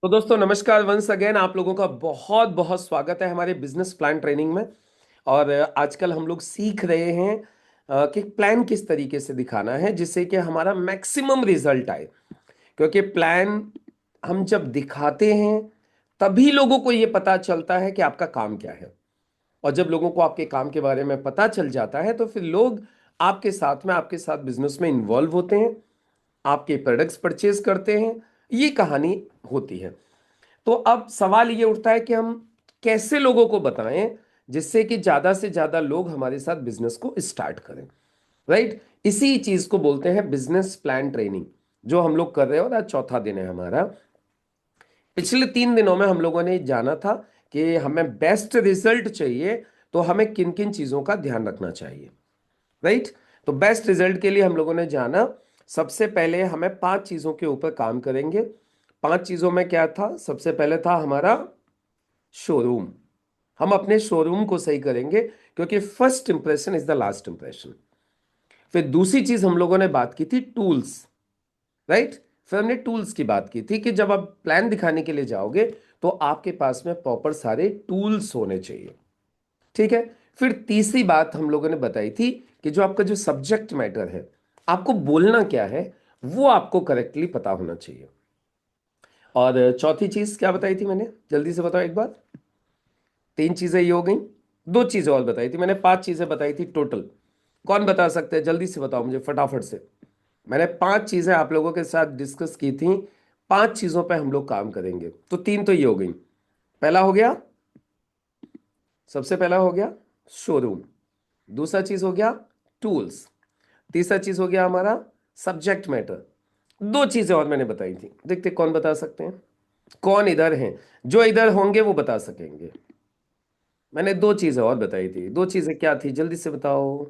तो दोस्तों नमस्कार, वंस अगेन आप लोगों का बहुत बहुत स्वागत है हमारे बिजनेस प्लान ट्रेनिंग में। और आजकल हम लोग सीख रहे हैं कि प्लान किस तरीके से दिखाना है जिससे कि हमारा मैक्सिमम रिजल्ट आए। क्योंकि प्लान हम जब दिखाते हैं तभी लोगों को ये पता चलता है कि आपका काम क्या है। और जब लोगों को आपके काम के बारे में पता चल जाता है तो फिर लोग आपके साथ बिजनेस में इन्वॉल्व होते हैं, आपके प्रोडक्ट्स परचेज करते हैं। ये कहानी होती है। तो अब सवाल ये उठता है कि हम कैसे लोगों को बताएं जिससे कि ज्यादा से ज्यादा लोग हमारे साथ बिजनेस को स्टार्ट करें। राइट, इसी चीज को बोलते हैं बिजनेस प्लान ट्रेनिंग, जो हम लोग कर रहे हैं। और आज चौथा दिन है हमारा। पिछले 3 दिनों में हम लोगों ने जाना था कि हमें बेस्ट रिजल्ट चाहिए तो हमें किन किन चीजों का ध्यान रखना चाहिए। राइट, तो बेस्ट रिजल्ट के लिए हम लोगों ने जाना, सबसे पहले हमें 5 चीजों के ऊपर काम करेंगे। 5 चीजों में क्या था? सबसे पहले था हमारा शोरूम। हम अपने शोरूम को सही करेंगे क्योंकि first impression is the last impression. फिर दूसरी चीज हम लोगों ने बात की थी टूल्स। राइट, फिर हमने टूल्स की बात की थी कि जब आप प्लान दिखाने के लिए जाओगे तो आपके पास में प्रॉपर सारे टूल्स होने चाहिए। ठीक है। फिर तीसरी बात हम लोगों ने बताई थी कि जो आपका जो सब्जेक्ट मैटर है, आपको बोलना क्या है, वो आपको करेक्टली पता होना चाहिए। और चौथी चीज क्या बताई थी मैंने? जल्दी से बताओ एक बार। 3 चीजें ये हो गई। 2 चीजें और बताई थी मैंने, 5 चीजें बताई थी टोटल। कौन बता सकते हैं? जल्दी से बताओ मुझे फटाफट से। मैंने 5 चीजें आप लोगों के साथ डिस्कस की थी। 5 चीजों पे हम लोग काम करेंगे, तो 3 तो ये हो गई। पहला हो गया, सबसे पहला हो गया शोरूम। दूसरा चीज हो गया टूल्स। तीसरा चीज हो गया हमारा सब्जेक्ट मैटर। 2 चीजें और मैंने बताई थी, देखते कौन बता सकते हैं। कौन इधर हैं? जो इधर होंगे वो बता सकेंगे। मैंने 2 चीजें और बताई थी। 2 चीजें क्या थी? जल्दी से बताओ।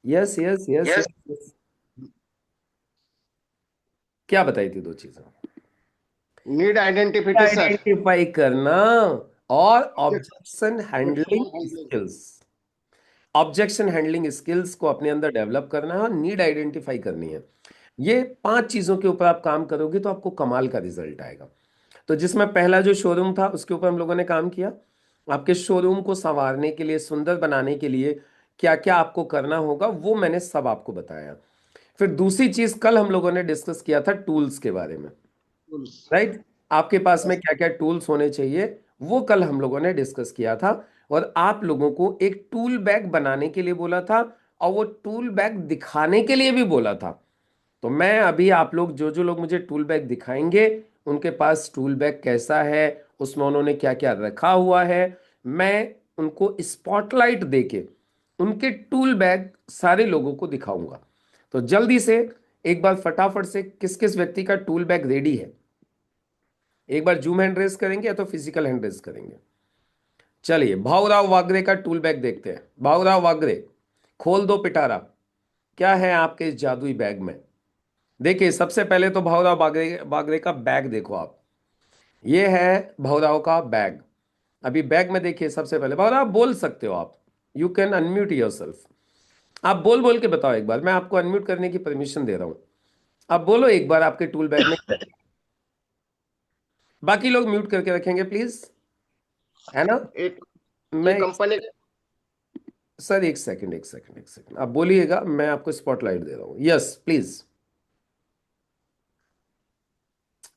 Yes yes yes yes. Yes. क्या बताई थी 2 चीजें? Need आइडेंटिफिटी sir. आइडेंटिफाई करना और objection handling objection handling. Skills. Objection handling skills को अपने अंदर डेवलप करना है और नीड आइडेंटिफाई करनी है। ये 5 चीजों के ऊपर आप काम करोगे तो आपको कमाल का रिजल्ट आएगा। तो जिसमें पहला जो शोरूम था उसके ऊपर हम लोगों ने काम किया। आपके शोरूम को संवारने के लिए, सुंदर बनाने के लिए क्या क्या आपको करना होगा वो मैंने सब आपको बताया। फिर दूसरी चीज कल हम लोगों ने डिस्कस किया था टूल्स के बारे में। राइट, आपके पास में क्या क्या टूल्स होने चाहिए वो कल हम लोगों ने डिस्कस किया था। और आप लोगों को एक टूल बैग बनाने के लिए बोला था और वो टूल बैग दिखाने के लिए भी बोला था। तो मैं अभी आप लोग जो जो लोग मुझे टूल बैग दिखाएंगे उनके पास टूल बैग कैसा है, उसमें उन्होंने क्या क्या रखा हुआ है, मैं उनको स्पॉटलाइट देके उनके टूल बैग सारे लोगों को दिखाऊंगा। तो जल्दी से एक बार फटाफट से किस किस व्यक्ति का टूल बैग रेडी है? एक बार जूम हैंड रेस करेंगे या तो फिजिकल हैंड रेस करेंगे? चलिए भाऊराव वागरे का टूल बैग देखते हैं। भाऊराव वागरे, खोल दो पिटारा। क्या है आपके इस जादुई बैग में? देखिए सबसे पहले तो भाऊराव बागरे बागरे का बैग देखो आप। ये है भाऊराव का बैग। अभी बैग में देखिए, सबसे पहले भाऊराव बोल सकते हो आप। You can unmute your self. आप बोल बोल के बताओ एक बार, मैं आपको अनम्यूट करने की परमिशन दे रहा हूं। आप बोलो एक बार आपके टूल बैग में। बाकी लोग म्यूट करके रखेंगे प्लीज, है ना? एक मैं एक कंपनी। सर एक सेकंड एक सेकंड एक सेकंड, आप बोलिएगा, मैं आपको स्पॉटलाइट दे रहा हूँ। Yes please.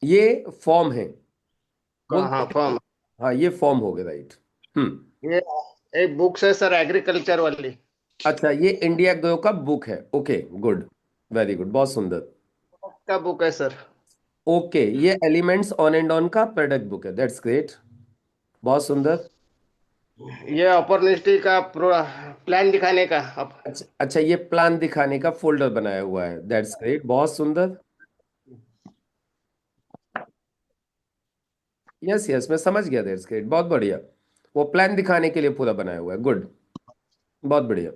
ये फॉर्म है, हाँ, बोलते हैं। फॉर्म। हाँ ये फॉर्म हो गया, राइट। हम्म। ये एक बुक्स है सर, एग्रीकल्चर वाली। अच्छा, ये इंडिया ग्रो का बुक है। ओके, गुड, वेरी गुड, बहुत सुंदर। का बुक है सर। ओके, ये एलिमेंट्स ऑन एंड ऑन का प्रोडक्ट बुक है, दैट्स ग्रेट, बहुत सुंदर। ये अपॉर्चुनिटी का प्लान दिखाने का अब। अच्छा अच्छा, ये प्लान दिखाने का फोल्डर बनाया हुआ है, दैट्स ग्रेट, बहुत सुंदर। यस यस, मैं समझ गया, दैट्स ग्रेट, बहुत बढ़िया। वो प्लान दिखाने के लिए पूरा बनाया हुआ है, गुड, बहुत बढ़िया।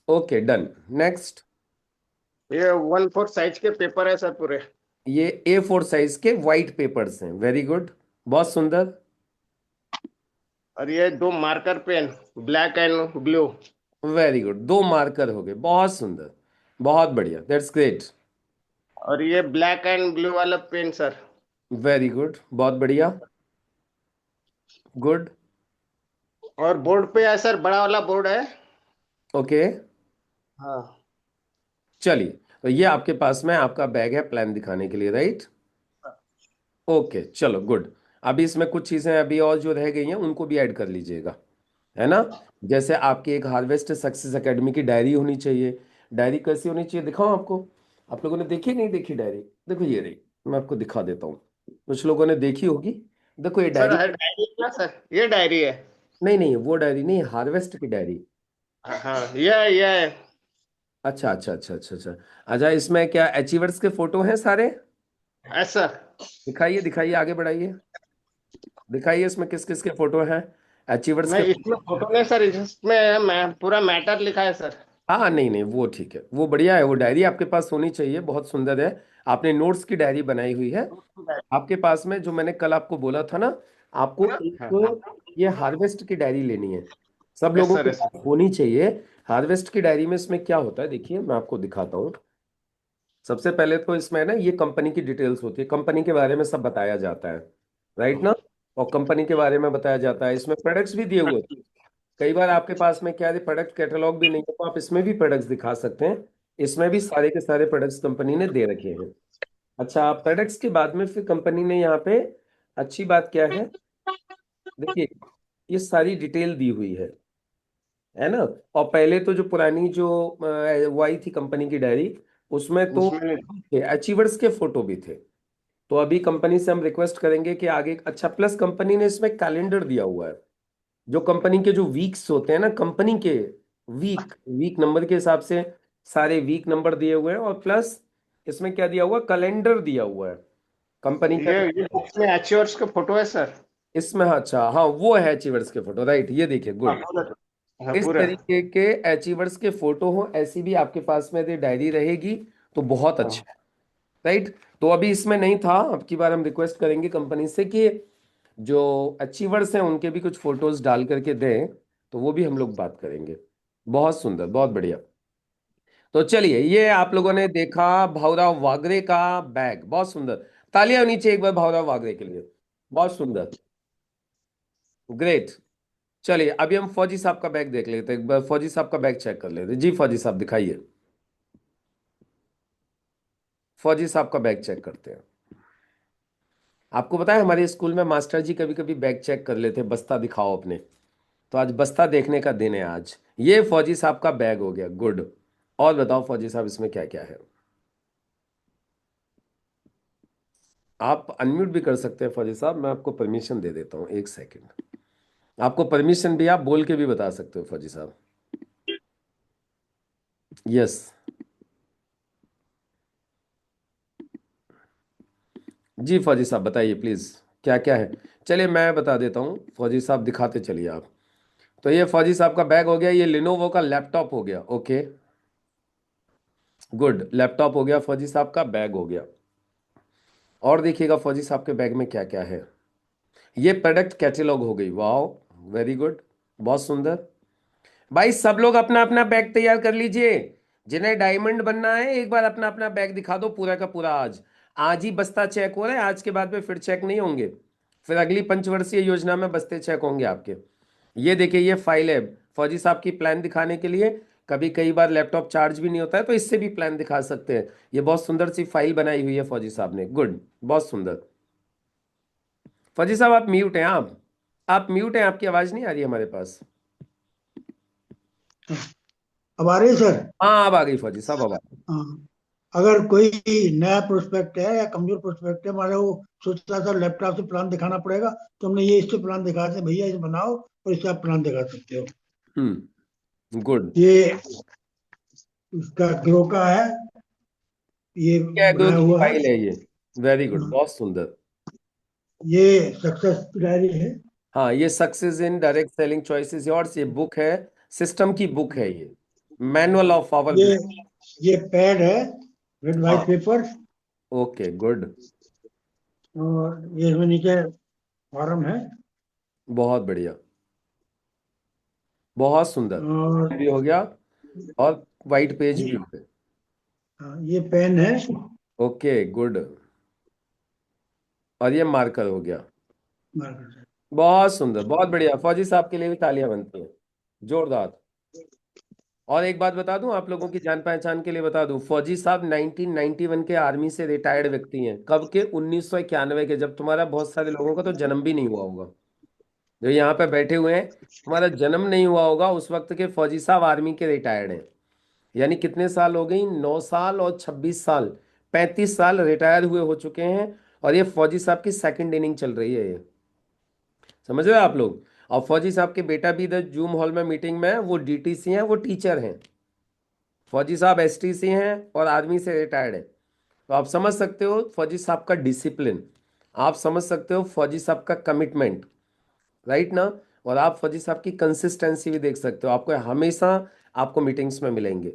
Okay done, next. ये 1/4 साइज के पेपर है सर पूरे। ये A4 साइज के वाइट पेपर्स हैं, वेरी गुड, बहुत सुंदर। और ये 2 marker pen, black and blue. Very good, 2 marker हो गए, बहुत सुंदर, बहुत बढ़िया, दैट्स ग्रेट। और ये ब्लैक एंड ब्लू वाला पेन सर। वेरी गुड, बहुत बढ़िया। गुड। और बोर्ड पे है सर, बड़ा वाला बोर्ड है। ओके। हाँ। चलिए, तो ये आपके पास में आपका बैग है प्लान दिखाने के लिए, राइट? ओके, चलो गुड। अभी इसमें कुछ चीजें अभी और जो रह गई हैं उनको भी ऐड कर लीजिएगा, है ना? जैसे आपकी एक हार्वेस्ट सक्सेस एकेडमी की डायरी होनी चाहिए। डायरी कैसी होनी चाहिए दिखाऊं आपको? आप लोगों ने देखी नहीं देखी डायरी? देखो ये रही, मैं आपको दिखा देता हूँ। कुछ लोगों ने देखी होगी। देखो ये सर डायरी। है डायरी क्या सर, ये डायरी है। नहीं नहीं, वो डायरी नहीं, हार्वेस्ट की डायरी। हाँ ये है। अच्छा अच्छा अच्छा अच्छा अच्छा। अच्छा, इसमें क्या अचीवर्स के फोटो हैं सारे? ऐसा। दिखाइए दिखाइए, आगे बढ़ाइए। दिखाइए इसमें किस किस के फोटो हैं, अचीवर्स के। नहीं इसमें फोटो नहीं सर, इसमें मैं पूरा मैटर लिखा है सर। हाँ नहीं नहीं, वो ठीक है, वो बढ़िया है, वो डायरी आपके पास होनी चाहिए, बहुत सुंदर है। आपने नोट्स की डायरी बनाई हुई है। आपके पास में जो मैंने कल आपको बोला था ना, आपको हाँ। एक ये हार्वेस्ट की डायरी लेनी है। सब यस लोगों सर के यस। पास होनी चाहिए। हार्वेस्ट की डायरी में इसमें क्या होता है देखिए, मैं आपको दिखाता हूँ। सबसे पहले तो इसमें ना ये कंपनी की डिटेल्स होती है, कंपनी के बारे में सब बताया जाता है, राइट ना? और कंपनी के बारे में बताया जाता है, इसमें प्रोडक्ट्स भी दिए हुए होते हैं। कई बार आपके पास में क्या है, प्रोडक्ट कैटलॉग भी नहीं है, तो आप इसमें भी प्रोडक्ट्स दिखा सकते हैं। इसमें भी सारे के सारे प्रोडक्ट्स कंपनी ने दे रखे हैं। अच्छा, प्रोडक्ट्स के बाद में फिर कंपनी ने यहाँ पे अच्छी बात क्या है, देखिए ये सारी डिटेल दी हुई है ना? और पहले तो जो पुरानी जो वो आई थी कंपनी की डायरी, उसमें तो उसमें अचीवर्स के फोटो भी थे। तो अभी कंपनी से हम रिक्वेस्ट करेंगे कि आगे, अच्छा प्लस कंपनी ने इसमें कैलेंडर दिया हुआ है। जो कंपनी के जो वीक्स होते हैं ना, कंपनी के वीक वीक नंबर के हिसाब से सारे वीक नंबर दिए हुए हैं, और प्लस इसमें क्या दिया हुआ, कैलेंडर दिया हुआ है कंपनी का। ये बुक्स में अचीवर्स का फोटो है सर। इसमें हाँ, अच्छा हाँ, वो है अचीवर्स के फोटो, राइट, ये देखिए, हाँ गुड। पूरा। हाँ इस पूरा। तरीके के अचीवर्स के फोटो हो, ऐसी भी आपके पास में यदि डायरी रहेगी तो बहुत हाँ। अच्छा है, राइट? तो अभी इसमें नहीं था, अब की बार हम रिक्वेस्ट करेंगे कंपनी से कि जो अचीवर्स हैं उनके भी कुछ फोटोज डाल करके दें, तो वो भी हम लोग बात करेंगे। बहुत सुंदर, बहुत बढ़िया। तो चलिए, ये आप लोगों ने देखा भाऊराव वागरे का बैग, बहुत सुंदर। तालियां होनी चाहिए एक बार भाऊराव वागरे के लिए। बहुत सुंदर, ग्रेट। चलिए अभी हम फौजी साहब का बैग देख लेते हैं, एक बार फौजी साहब का बैग चेक कर लेते हैं। जी फौजी साहब दिखाइए, फौजी साहब का बैग चेक करते हैं। आपको पता है हमारे स्कूल में मास्टर जी कभी कभी बैग चेक कर लेते हैं, बस्ता दिखाओ अपने। तो आज बस्ता देखने का दिन है आज। ये फौजी साहब का बैग हो गया, गुड। और बताओ फौजी साहब इसमें क्या क्या है? आप अनम्यूट भी कर सकते हैं फौजी साहब, मैं आपको परमिशन दे देता हूँ, एक सेकंड। आपको परमिशन भी, आप बोल के भी बता सकते हो फौजी साहब। यस। जी फौजी साहब बताइए प्लीज, क्या क्या है? चलिए मैं बता देता हूँ, फौजी साहब दिखाते चलिए आप। तो ये फौजी साहब का बैग हो गया, ये लिनोवो का लैपटॉप हो गया, ओके गुड, लैपटॉप हो गया, फौजी साहब का बैग हो गया। और देखिएगा फौजी साहब के बैग में क्या क्या है। ये प्रोडक्ट कैटेलॉग हो गई, वाह वेरी गुड, बहुत सुंदर। भाई सब लोग अपना अपना बैग तैयार कर लीजिए। जिन्हें डायमंड बनना है एक बार अपना अपना बैग दिखा दो पूरा का पूरा। आज आज ही बस्ता चेक हो रहा है, आज के बाद में फिर चेक नहीं होंगे। फिर अगली पंचवर्षीय योजना में बस्ते चेक होंगे आपके। ये देखिए, ये फाइल है फौजी साहब की प्लान दिखाने के लिए। कभी कई बार लैपटॉप चार्ज भी नहीं होता है, तो इससे भी प्लान दिखा सकते हैं। ये बहुत सुंदर सी फाइल बनाई हुई है फौजी साहब ने, गुड, बहुत सुंदर। फौजी साहब आप म्यूट हैं, आप म्यूट हैं, आपकी आवाज नहीं आ रही हमारे पास। अब आ रही है सर। हाँ अब आ गई फौजी साहब, अब आ गई। हाँ। अगर कोई नया प्रोस्पेक्ट है या कमजोर प्रोस्पेक्ट है, हमारे वो सोचता था लैपटॉप से प्लान दिखाना पड़ेगा, तो हमने ये इससे प्लान दिखाते हैं, भैया इसे बनाओ और इससे आप प्लान दिखा सकते हो। गुड। ये उसका ग्रो का है, ये क्या ग्रो बनाया की हुआ है। फाइल है ये? वेरी गुड, हाँ, बहुत सुंदर। ये सक्सेस डायरी है। हाँ, ये success in direct selling choices yours, ये बुक है, सिस्टम की बुक है ये, मैनुअल ऑफ आवर ये बिजनेस। ये पैड है, रेड हाँ, वाइट पेपर। ओके गुड, और ये इसमें नीचे फॉर्म है। बहुत बढ़िया, बहुत सुंदर। और भी हो गया, और वाइट पेज भी ये, हो गए। हाँ, ये पेन है। Okay good. और ये मार्कर हो गया। मार्केट से। बहुत सुंदर, बहुत बढ़िया। फौजी साहब के लिए भी तालियां बनती हैं, जोरदार। और एक बात बता दूं आप लोगों की जान पहचान के लिए बता दूं, फौजी साहब 1991 के आर्मी से रिटायर्ड व्यक्ति हैं। कब के? 1991 के, जब तुम्हारा बहुत सारे लोगों का तो जन्म भी नहीं हुआ होगा। जो यहाँ पे बैठे हुए हैं, तुम्हारा जन्म नहीं हुआ होगा उस वक्त के फौजी साहब आर्मी के रिटायर्ड हैं। यानी कितने साल हो गई? 9 साल और 26 साल, 35 साल रिटायर हुए हो चुके हैं। और ये फौजी साहब की सेकंड इनिंग चल रही है ये, समझ रहे हो आप लोग। और फौजी साहब के बेटा भी इधर जूम हॉल में मीटिंग में है, वो डीटीसी हैं, वो टीचर हैं। फौजी साहब एसटीसी हैं और आर्मी से रिटायर्ड है। तो आप समझ सकते हो फौजी साहब का डिसिप्लिन, आप समझ सकते हो फौजी साहब का कमिटमेंट, राइट ना। और आप फौजी साहब की कंसिस्टेंसी भी देख सकते हो, आपको हमेशा आपको मीटिंग्स में मिलेंगे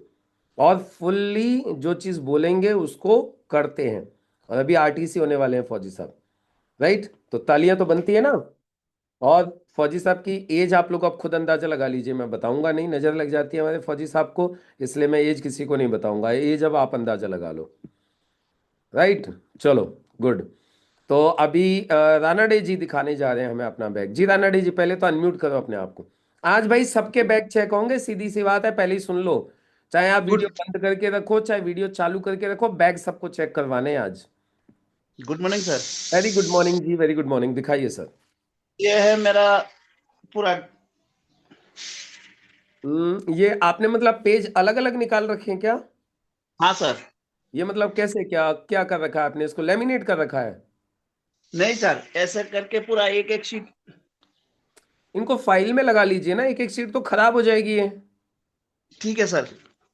और फुल्ली जो चीज़ बोलेंगे उसको करते हैं। और अभी आरटीसी होने वाले हैं फौजी साहब, राइट। तो तालियां तो बनती है ना। और फौजी साहब की एज आप लोग अब खुद अंदाजा लगा लीजिए, मैं बताऊंगा नहीं, नजर लग जाती है हमारे फौजी साहब को, इसलिए मैं एज किसी को नहीं बताऊंगा। एज अब आप अंदाजा लगा लो, राइट। चलो, गुड। तो अभी राणा डे जी दिखाने जा रहे हैं हमें अपना बैग। जी राणा डे जी, पहले तो अनम्यूट करो अपने आप को। आज भाई सबके बैग चेक होंगे, सीधी सी बात है, पहले ही सुन लो। चाहे आप वीडियो गुड बंद करके रखो, चाहे वीडियो चालू करके रखो, बैग सबको चेक करवाने हैं आज। Good morning sir. Very good morning ji, very good morning. दिखाइए सर। ये है मेरा पूरा। ये आपने मतलब पेज अलग अलग निकाल रखे हैं क्या? हाँ सर। ये मतलब कैसे, क्या क्या कर रखा है आपने? इसको लेमिनेट कर रखा है? नहीं सर, ऐसे करके पूरा एक एक शीट। इनको फाइल में लगा लीजिए ना, एक एक शीट तो खराब हो जाएगी ये। ठीक है सर।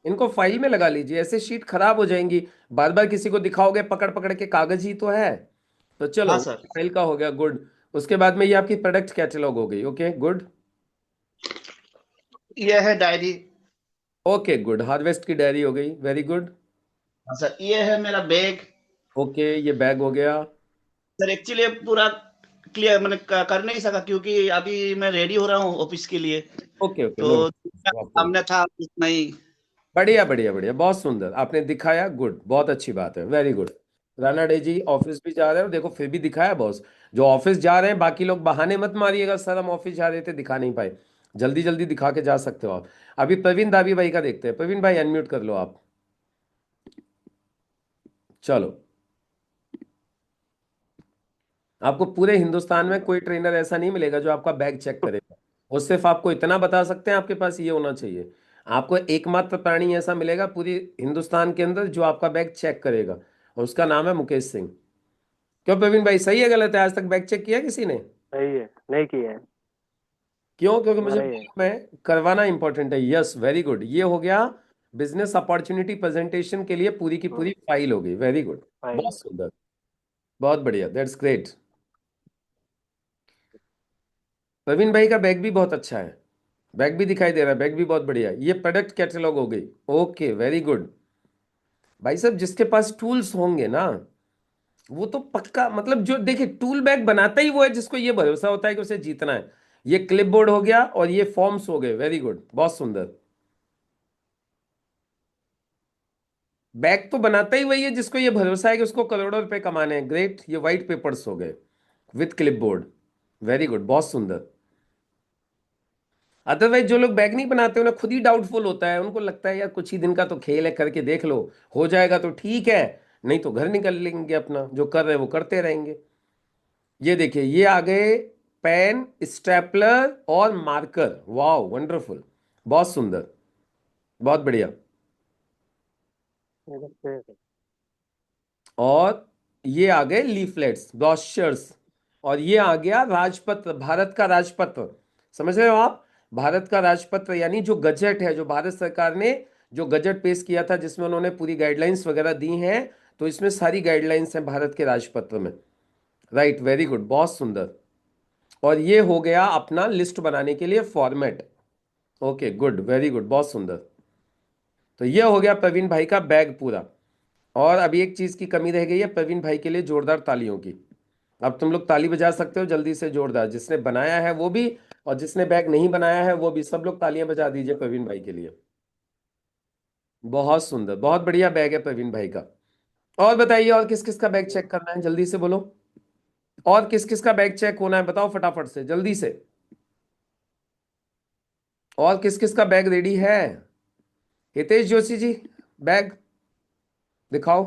इनको फाइल में लगा लीजिए, ऐसे शीट खराब हो जाएंगी। बार बार किसी को दिखाओगे पकड़ पकड़ के, कागज ही तो है। तो हाँ चलो, सर। फाइल का हो गया, गुड। उसके बाद में ये आपकी प्रोडक्ट कैटलॉग हो गई, ओके गुड। ये है डायरी। ओके गुड, हार्वेस्ट की डायरी हो गई, वेरी गुड। हाँ सर, ये है मेरा बैग। ओके, ये बैग हो गया। सर एक्चुअली पूरा क्लियर मैंने कर नहीं सका क्योंकि अभी मैं रेडी हो रहा हूँ ऑफिस के लिए। ओके ओके, नो तो सामने था उतना ही। बढ़िया बढ़िया बढ़िया, बहुत सुंदर आपने दिखाया, गुड, बहुत अच्छी बात है, वेरी गुड। राणा डे जी ऑफिस भी जा रहे हो, देखो फिर भी दिखाया बॉस। जो ऑफिस जा रहे हैं, बाकी लोग बहाने मत मारिएगा, सर हम ऑफिस जा रहे थे दिखा नहीं पाए। जल्दी जल्दी दिखा के जा सकते हो आप। अभी प्रवीण दावी भाई का देखते हैं। प्रवीण भाई अनम्यूट कर लो आप। चलो, आपको पूरे हिंदुस्तान में कोई ट्रेनर ऐसा नहीं मिलेगा जो आपका बैग चेक करेगा। वो सिर्फ आपको इतना बता सकते हैं, आपके पास ये होना चाहिए। आपको एकमात्र प्राणी ऐसा मिलेगा पूरी हिंदुस्तान के अंदर जो आपका बैग चेक करेगा, और उसका नाम है मुकेश सिंह। क्यों प्रवीण भाई, सही है गलत है? आज तक बैग चेक किया किसी ने? सही है, नहीं किया है। क्यों? क्योंकि मुझे हमारा ही है। मालूम है करवाना इंपॉर्टेंट है। यस, वेरी गुड, ये हो गया। बिजनेस अपॉर्चुनिटी प्रेजेंटेशन के लिए पूरी की पूरी फाइल हो गई, वेरी गुड। फाइल। बहुत सुंदर, बहुत बढ़िया, दैट्स ग्रेट। प्रवीण भाई का बैग भी बहुत अच्छा है, बैग भी दिखाई दे रहा है, बैग भी बहुत बढ़िया है। ये प्रोडक्ट कैटलॉग हो गई, ओके वेरी गुड। भाई साहब जिसके पास टूल्स होंगे ना, वो तो पक्का, मतलब जो देखिए टूल बैग बनाता ही वो है जिसको ये भरोसा होता है कि उसे जीतना है। ये क्लिपबोर्ड हो गया और ये फॉर्म्स हो गए, वेरी गुड, बहुत सुंदर। बैग तो बनाता ही वही है जिसको ये भरोसा है कि उसको करोड़ों रुपए कमाने हैं, ग्रेट। ये व्हाइट पेपर्स हो गए विथ क्लिपबोर्ड, वेरी गुड, बहुत सुंदर। अदरवाइज जो लोग बैग नहीं बनाते उन्हें खुद ही डाउटफुल होता है, उनको लगता है यार कुछ ही दिन का तो खेल है, करके देख लो, हो जाएगा तो ठीक है, नहीं तो घर निकल लेंगे, अपना जो कर रहे हैं वो करते रहेंगे। ये देखिए, ये आ गए पेन, स्टेपलर और मार्कर, वाह वंडरफुल, बहुत सुंदर, बहुत बढ़िया। ये तो सही है। और ये आ गए लीफलेट्स, ब्रोशर्स। और ये आ गया राजपत्र, भारत का राजपत्र, समझ रहे हो आप? भारत का राजपत्र यानी जो गजट है, जो भारत सरकार ने जो गजट पेश किया था, जिसमें उन्होंने पूरी गाइडलाइंस वगैरह दी हैं। तो इसमें सारी गाइडलाइंस हैं भारत के राजपत्र में, राइट, वेरी गुड, बहुत सुंदर। और ये हो गया अपना लिस्ट बनाने के लिए format, okay good, very good, बहुत सुंदर। तो ये हो गया प्रवीण भाई का बैग पूरा। और अभी एक चीज की कमी रह गई है, प्रवीण भाई के लिए जोरदार तालियों की। अब तुम लोग ताली बजा सकते हो जल्दी से जोरदार, जिसने बनाया है वो भी, और जिसने बैग नहीं बनाया है वो भी, सब लोग तालियां बजा दीजिए प्रवीण भाई के लिए। बहुत सुंदर, बहुत बढ़िया बैग है प्रवीण भाई का। और बताइए, और किस किस का बैग चेक करना है, जल्दी से बोलो। और किस किस का बैग चेक होना है, बताओ फटाफट से, जल्दी से। और किस किस का बैग रेडी है? हितेश जोशी जी, बैग दिखाओ।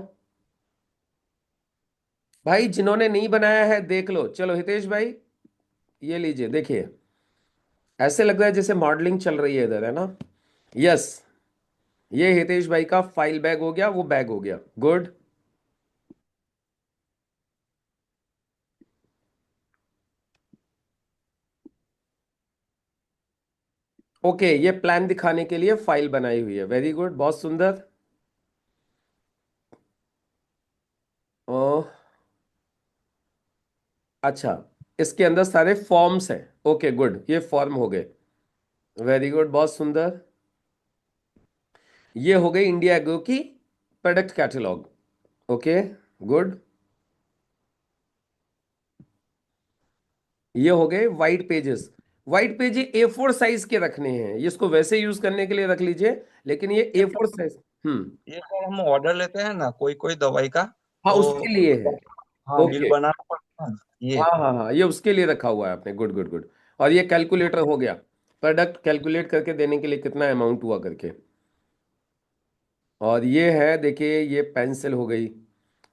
भाई जिन्होंने नहीं बनाया है देख लो, चलो हितेश भाई, ये लीजिए देखिए। ऐसे लग रहा है जैसे मॉडलिंग चल रही है इधर, है ना? यस, ये हितेश भाई का फाइल बैग हो गया, वो बैग हो गया, गुड। ओके, ये प्लान दिखाने के लिए फाइल बनाई हुई है, वेरी गुड, बहुत सुंदर। ओ, अच्छा, इसके अंदर सारे फॉर्म्स हैं, ओके गुड, ये फॉर्म हो गए, वेरी गुड, बहुत सुंदर। ये हो गई इंडिया एग्रो की प्रोडक्ट कैटलॉग, ओके गुड। ये हो गए white pages. White page A4 size के रखने हैं, ये इसको वैसे यूज करने के लिए रख लीजिए, लेकिन ये A4 साइज। हम्म। ये सर हम ऑर्डर लेते हैं ना कोई कोई दवाई का, हाँ, तो उसके लिए है। हाँ बिल ओके, बनाना पड़ता है ना, ये। हाँ हाँ हाँ, ये उसके लिए रखा हुआ है आपने, गुड गुड गुड। और ये कैलकुलेटर हो गया, प्रोडक्ट कैलकुलेट करके देने के लिए कितना अमाउंट हुआ करके। और ये है, देखिए ये पेंसिल हो गई,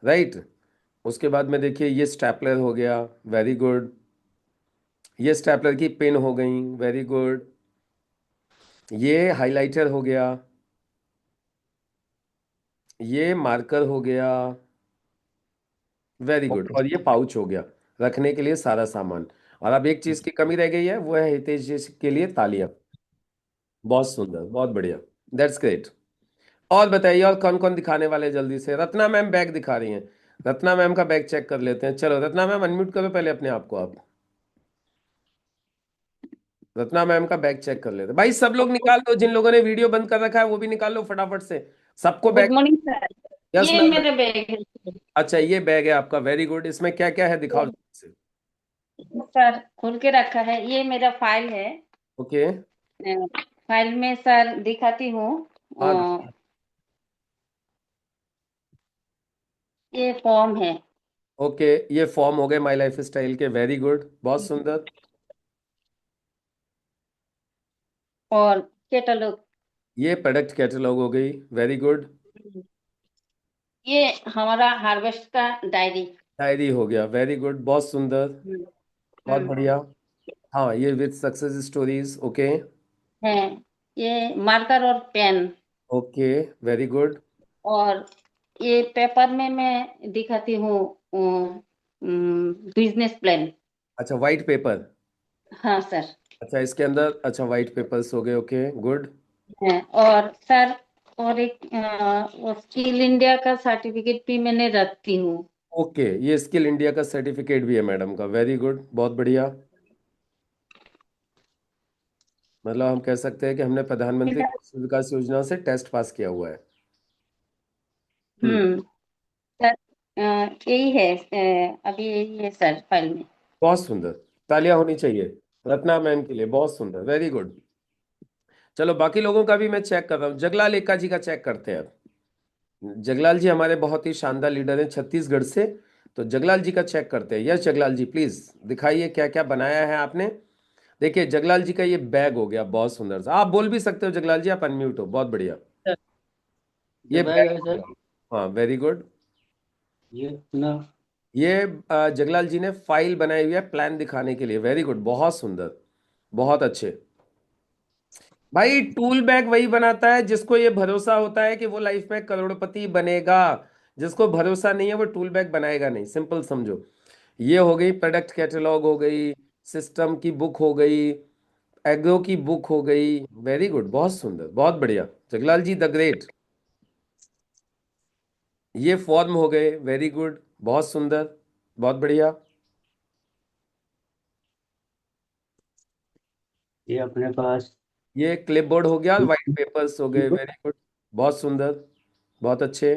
राइट। उसके बाद में देखिए ये स्टेपलर हो गया, वेरी गुड। ये स्टेपलर की पेन हो गई, वेरी गुड। ये हाइलाइटर हो गया, ये मार्कर हो गया, वेरी गुड। ओके। और ये पाउच हो गया, रखने के लिए सारा सामान। और अब एक चीज की कमी रह गई है, वो है हितेश जी के लिए तालियां। बहुत सुंदर, बहुत बढ़िया, दैट्स ग्रेट। और बताइए, और कौन कौन दिखाने वाले हैं? जल्दी से रत्ना मैम बैग दिखा रही हैं, रत्ना मैम का बैग चेक कर लेते हैं। चलो रत्ना मैम, अनम्यूट करो पहले अपने आप को आप। रत्ना मैम का बैग चेक कर लेते हैं। भाई सब लोग निकाल दो, जिन लोगों ने वीडियो बंद कर रखा है वो भी निकाल लो फटाफट से, सबको good bag. Morning sir. Yes ये मैम। मेरा बैग है सर। अच्छा, ये बैग है आपका, वेरी गुड। इसमें क्या क्या है दिखाओ जल्दी से। सर, खोल के रखा है, ये मेरा फाइल है। ओके। फाइल में सर दिखाती हूँ। हाँ, अ, ये फॉर्म है। ओके, ये फॉर्म हो गए माई लाइफ स्टाइल के, वेरी गुड, बहुत सुंदर। और कैटलॉग। ये प्रोडक्ट कैटलॉग हो गई, वेरी गुड। ये हमारा हार्वेस्ट का डायरी। डायरी हो गया, वेरी गुड, बहुत सुंदर, हम्म, बहुत हम्म, बढ़िया। हाँ, ये विद सक्सेस स्टोरीज, ओके। है। ये मार्कर और पेन। Okay, very good. और ये पेपर में मैं दिखाती हूँ बिजनेस प्लान। अच्छा, वाइट पेपर। हाँ सर। अच्छा, इसके अंदर, अच्छा वाइट पेपर्स हो गए, ओके गुड। है। और सर, और एक वो स्किल इंडिया का सर्टिफिकेट भी मैंने रखती हूँ। ओके, ये स्किल इंडिया का सर्टिफिकेट भी है मैडम का, वेरी गुड, बहुत बढ़िया। मतलब हम कह सकते हैं कि हमने प्रधानमंत्री कौशल विकास योजना से टेस्ट पास किया हुआ है। हम्म। हम्म। सर, यही है, अभी यही है सर फाइल में। बहुत सुंदर, तालियां होनी चाहिए रत्ना मैम के लिए, बहुत सुंदर, वेरी गुड। चलो बाकी लोगों का भी मैं चेक कर रहा हूँ। जगलाल एका जी का चेक करते हैं अब। जगलाल जी हमारे बहुत ही शानदार लीडर हैं छत्तीसगढ़ से, तो जगलाल जी का चेक करते हैं। यस जगलाल जी, प्लीज दिखाइए क्या क्या बनाया है आपने। देखिए जगलाल जी का ये बैग हो गया, बहुत सुंदर सा, आप बोल भी सकते हो जगलाल जी, आप अनम्यूट हो, बहुत बढ़िया। ये ये बैग बैग है हो सर। गया। हाँ, वेरी गुड। ये ना। ये जगलाल जी ने फाइल बनाई हुई है प्लान दिखाने के लिए, वेरी गुड, बहुत सुंदर, बहुत अच्छे। भाई टूल बैग वही बनाता है जिसको ये भरोसा होता है कि वो लाइफ में करोड़पति बनेगा। जिसको भरोसा नहीं है वो टूल बैग बनाएगा नहीं, सिंपल समझो। ये हो गई प्रोडक्ट कैटलॉग हो गई, सिस्टम की बुक हो गई, एग्रो की बुक हो गई, वेरी गुड, बहुत सुंदर, बहुत बढ़िया, जगलाल जी द ग्रेट। ये फॉर्म हो गए, वेरी गुड, बहुत सुंदर, बहुत बढ़िया। ये अपने पास ये क्लिपबोर्ड हो गया, व्हाइट पेपर्स हो गए, वेरी गुड, बहुत सुंदर, बहुत अच्छे।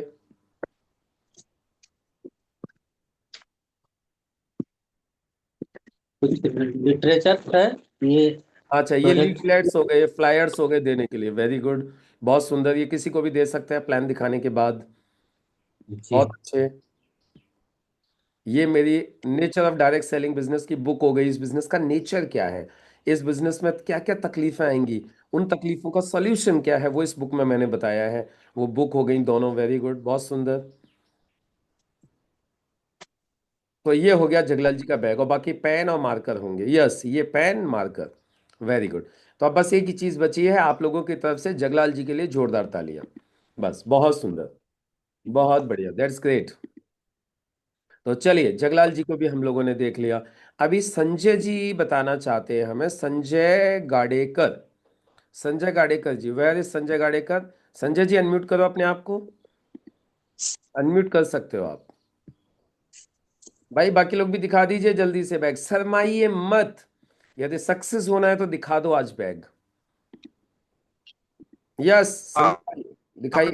कुछ लिटरेचर है। ये अच्छा, ये प्रोडक्ट। लीफलेट्स हो गए, फ्लायर्स हो गए देने के लिए, वेरी गुड, बहुत सुंदर। ये किसी को भी दे सकते हैं प्लान दिखाने के बाद, जी बहुत अच्छे। ये मेरी nature of direct selling business की बुक हो गई। इस बिजनेस का नेचर क्या है, इस बिजनेस में क्या क्या तकलीफें आएंगी, उन तकलीफों का सॉल्यूशन क्या है, वो इस बुक में मैंने बताया है। वो बुक हो गई दोनों, वेरी गुड, बहुत सुंदर। तो ये हो गया जगलाल जी का बैग, और बाकी पेन और मार्कर होंगे। यस, ये पेन मार्कर, वेरी गुड। तो अब बस एक ही चीज बची है आप लोगों की तरफ से, जगलाल जी के लिए जोरदार तालियां। बस, बहुत सुंदर, बहुत बढ़िया, दैट्स ग्रेट। तो चलिए, जगलाल जी को भी हम लोगों ने देख लिया। अभी संजय जी बताना चाहते हैं हमें, Sanjay Gadekar. Sanjay Gadekar ji, where is Sanjay Gadekar? Sanjay ji unmute करो अपने आप को, अनम्यूट कर सकते हो आप। भाई बाकी लोग भी दिखा दीजिए जल्दी से बैग, शर्माइए मत। यदि सक्सेस होना है तो दिखा दो आज बैग। यस संजय जी, दिखाइए।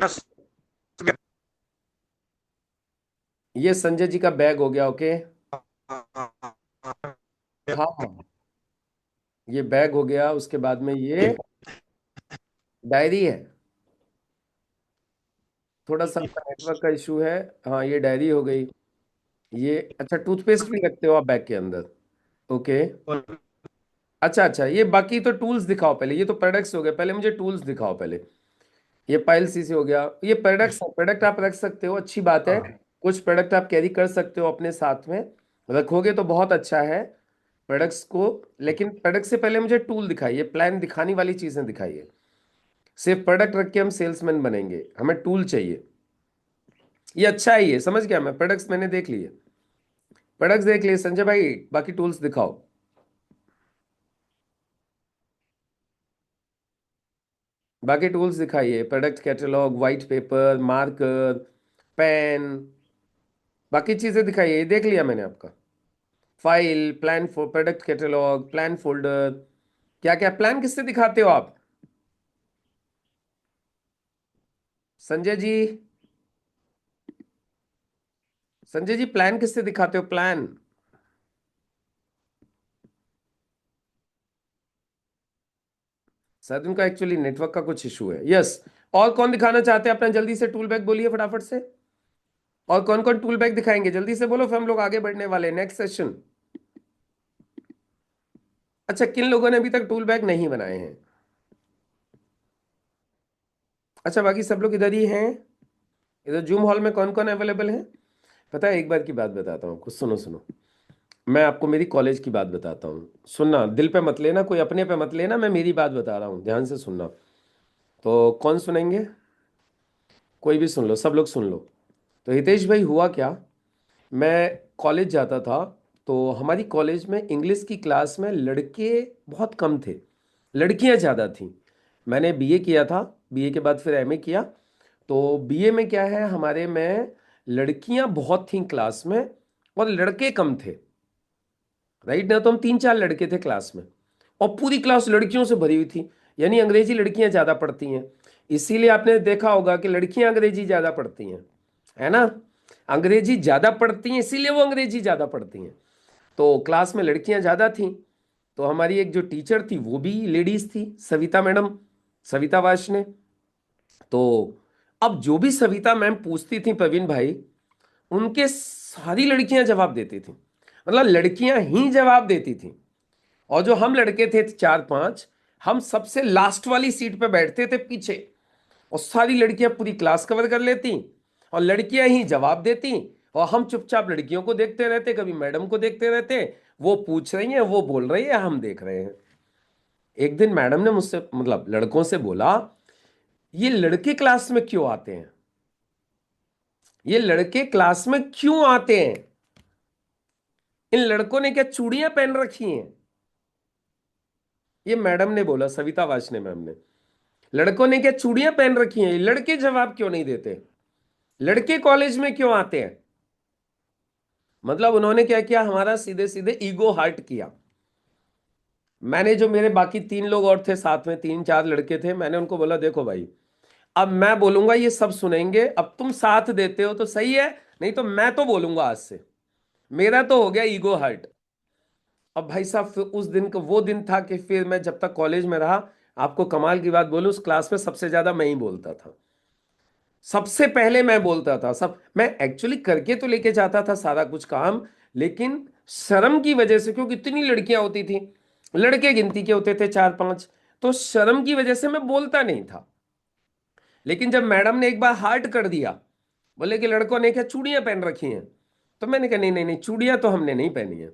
ये संजय जी का बैग हो गया, ओके। हाँ हाँ, ये बैग हो गया। उसके बाद में ये डायरी है। थोड़ा सा आपका नेटवर्क का इशू है। हाँ, ये डायरी हो गई। ये अच्छा, टूथपेस्ट भी रखते हो आप बैग के अंदर? ओके। अच्छा अच्छा, ये बाकी तो टूल्स दिखाओ पहले। ये तो प्रोडक्ट्स हो गए, पहले मुझे टूल्स दिखाओ पहले। ये पाइल सीसी हो गया, ये प्रोडक्ट्स, प्रोडक्ट आप रख सकते हो, अच्छी बात है। कुछ प्रोडक्ट आप कैरी कर सकते हो अपने साथ में, रखोगे तो बहुत अच्छा है प्रोडक्ट्स को। लेकिन प्रोडक्ट से पहले मुझे टूल दिखाइए, प्लान दिखाने वाली चीजें दिखाइए। सिर्फ प्रोडक्ट रख के हम सेल्समैन बनेंगे, हमें टूल चाहिए। ये अच्छा है, ये समझ गया मैं। प्रोडक्ट्स मैंने देख लिए, प्रोडक्ट्स देख लिए संजय भाई, बाकी टूल्स दिखाओ। बाकी टूल्स दिखाइए, product catalogue, white paper, marker, pen, बाकी चीजें दिखाइए। ये देख लिया मैंने आपका। File, plan for product catalogue, plan folder, क्या क्या प्लान किससे दिखाते हो आप संजय जी? संजय जी प्लान किससे दिखाते हो, प्लान? शायद उनका एक्चुअली नेटवर्क का कुछ इशू है। यस। और कौन दिखाना चाहते हैं अपना, जल्दी से टूल बैग बोलिए फटाफट से। और कौन कौन टूल बैग दिखाएंगे, जल्दी से बोलो, फिर हम लोग आगे बढ़ने वाले हैं नेक्स्ट सेशन। अच्छा, किन लोगों ने अभी तक टूल बैग नहीं बनाए हैं? अच्छा, बाकी सब लोग इधर ही हैं। इधर जूम हॉल में कौन कौन अवेलेबल है? पता है, एक बार की बात बताता हूँ, कुछ सुनो सुनो। मैं आपको मेरी कॉलेज की बात बताता हूँ, सुनना, दिल पे मत लेना, कोई अपने पे मत लेना, मैं मेरी बात बता रहा हूँ, ध्यान से सुनना। तो कौन सुनेंगे? कोई भी सुन लो, सब लोग सुन लो। तो हितेश भाई, हुआ क्या, मैं कॉलेज जाता था, तो हमारी कॉलेज में इंग्लिश की क्लास में लड़के बहुत कम थे, लड़कियां ज़्यादा थीं। मैंने बीए किया था, बीए के बाद फिर एमए किया। तो बीए में क्या है, हमारे में लड़कियां बहुत थीं क्लास में, और लड़के कम थे। राइट ना? तो हम तीन चार लड़के थे क्लास में, और पूरी क्लास लड़कियों से भरी हुई थी। यानी अंग्रेजी लड़कियां ज़्यादा पढ़ती हैं, इसीलिए आपने देखा होगा कि लड़कियां अंग्रेजी ज़्यादा पढ़ती हैं, है ना? अंग्रेजी ज़्यादा पढ़ती हैं, इसीलिए वो अंग्रेजी ज़्यादा पढ़ती हैं। तो क्लास में लड़कियां ज़्यादा थीं। तो हमारी एक जो टीचर थी वो भी लेडीज थी, सविता मैडम, सविता वार्ष्णे। तो अब जो भी सविता मैम पूछती थी प्रवीण भाई, उनके सारी लड़कियां जवाब देती थी, मतलब लड़कियां ही जवाब देती थी। और जो हम लड़के थे चार पांच, हम सबसे लास्ट वाली सीट पे बैठते थे पीछे, और सारी लड़कियां पूरी क्लास कवर कर लेती, और लड़कियां ही जवाब देती, और हम चुपचाप लड़कियों को देखते रहते, कभी मैडम को देखते रहते। वो पूछ रही हैं, वो बोल रही है, हम देख रहे हैं। एक दिन मैडम ने मुझसे, मतलब लड़कों से बोला, ये लड़के क्लास में क्यों आते हैं, ये लड़के क्लास में क्यों आते हैं, इन लड़कों ने क्या चूड़ियां पहन रखी हैं? ये मैडम ने बोला, सविता वार्ष्णे मैम ने, लड़कों ने क्या चूड़ियां पहन रखी हैं, ये लड़के जवाब क्यों नहीं देते, लड़के कॉलेज में क्यों आते हैं? मतलब उन्होंने क्या किया, हमारा सीधे सीधे ईगो हर्ट किया। मैंने, जो मेरे बाकी तीन लोग और थे साथ में, तीन चार लड़के थे, मैंने उनको बोला, देखो भाई, अब मैं बोलूंगा ये सब सुनेंगे, अब तुम साथ देते हो तो सही है, नहीं तो मैं तो बोलूंगा आज से। मेरा तो हो गया ईगो हर्ट। अब भाई साहब, फिर उस दिन का वो दिन था कि फिर मैं जब तक कॉलेज में रहा, आपको कमाल की बात बोलूं, उस क्लास में सबसे ज्यादा मैं ही बोलता था। सबसे पहले मैं बोलता था सब, मैं एक्चुअली करके तो लेके जाता था सारा कुछ काम, लेकिन शर्म की वजह से, क्योंकि इतनी लड़कियां होती थी, लड़के गिनती के होते थे 4-5, तो शर्म की वजह से मैं बोलता नहीं था। लेकिन जब मैडम ने एक बार हार्ट कर दिया, बोले कि लड़कों ने क्या चूड़ियां पहन रखी हैं, तो मैंने कहा नहीं नहीं नहीं, चूड़ियां तो हमने नहीं पहनी है,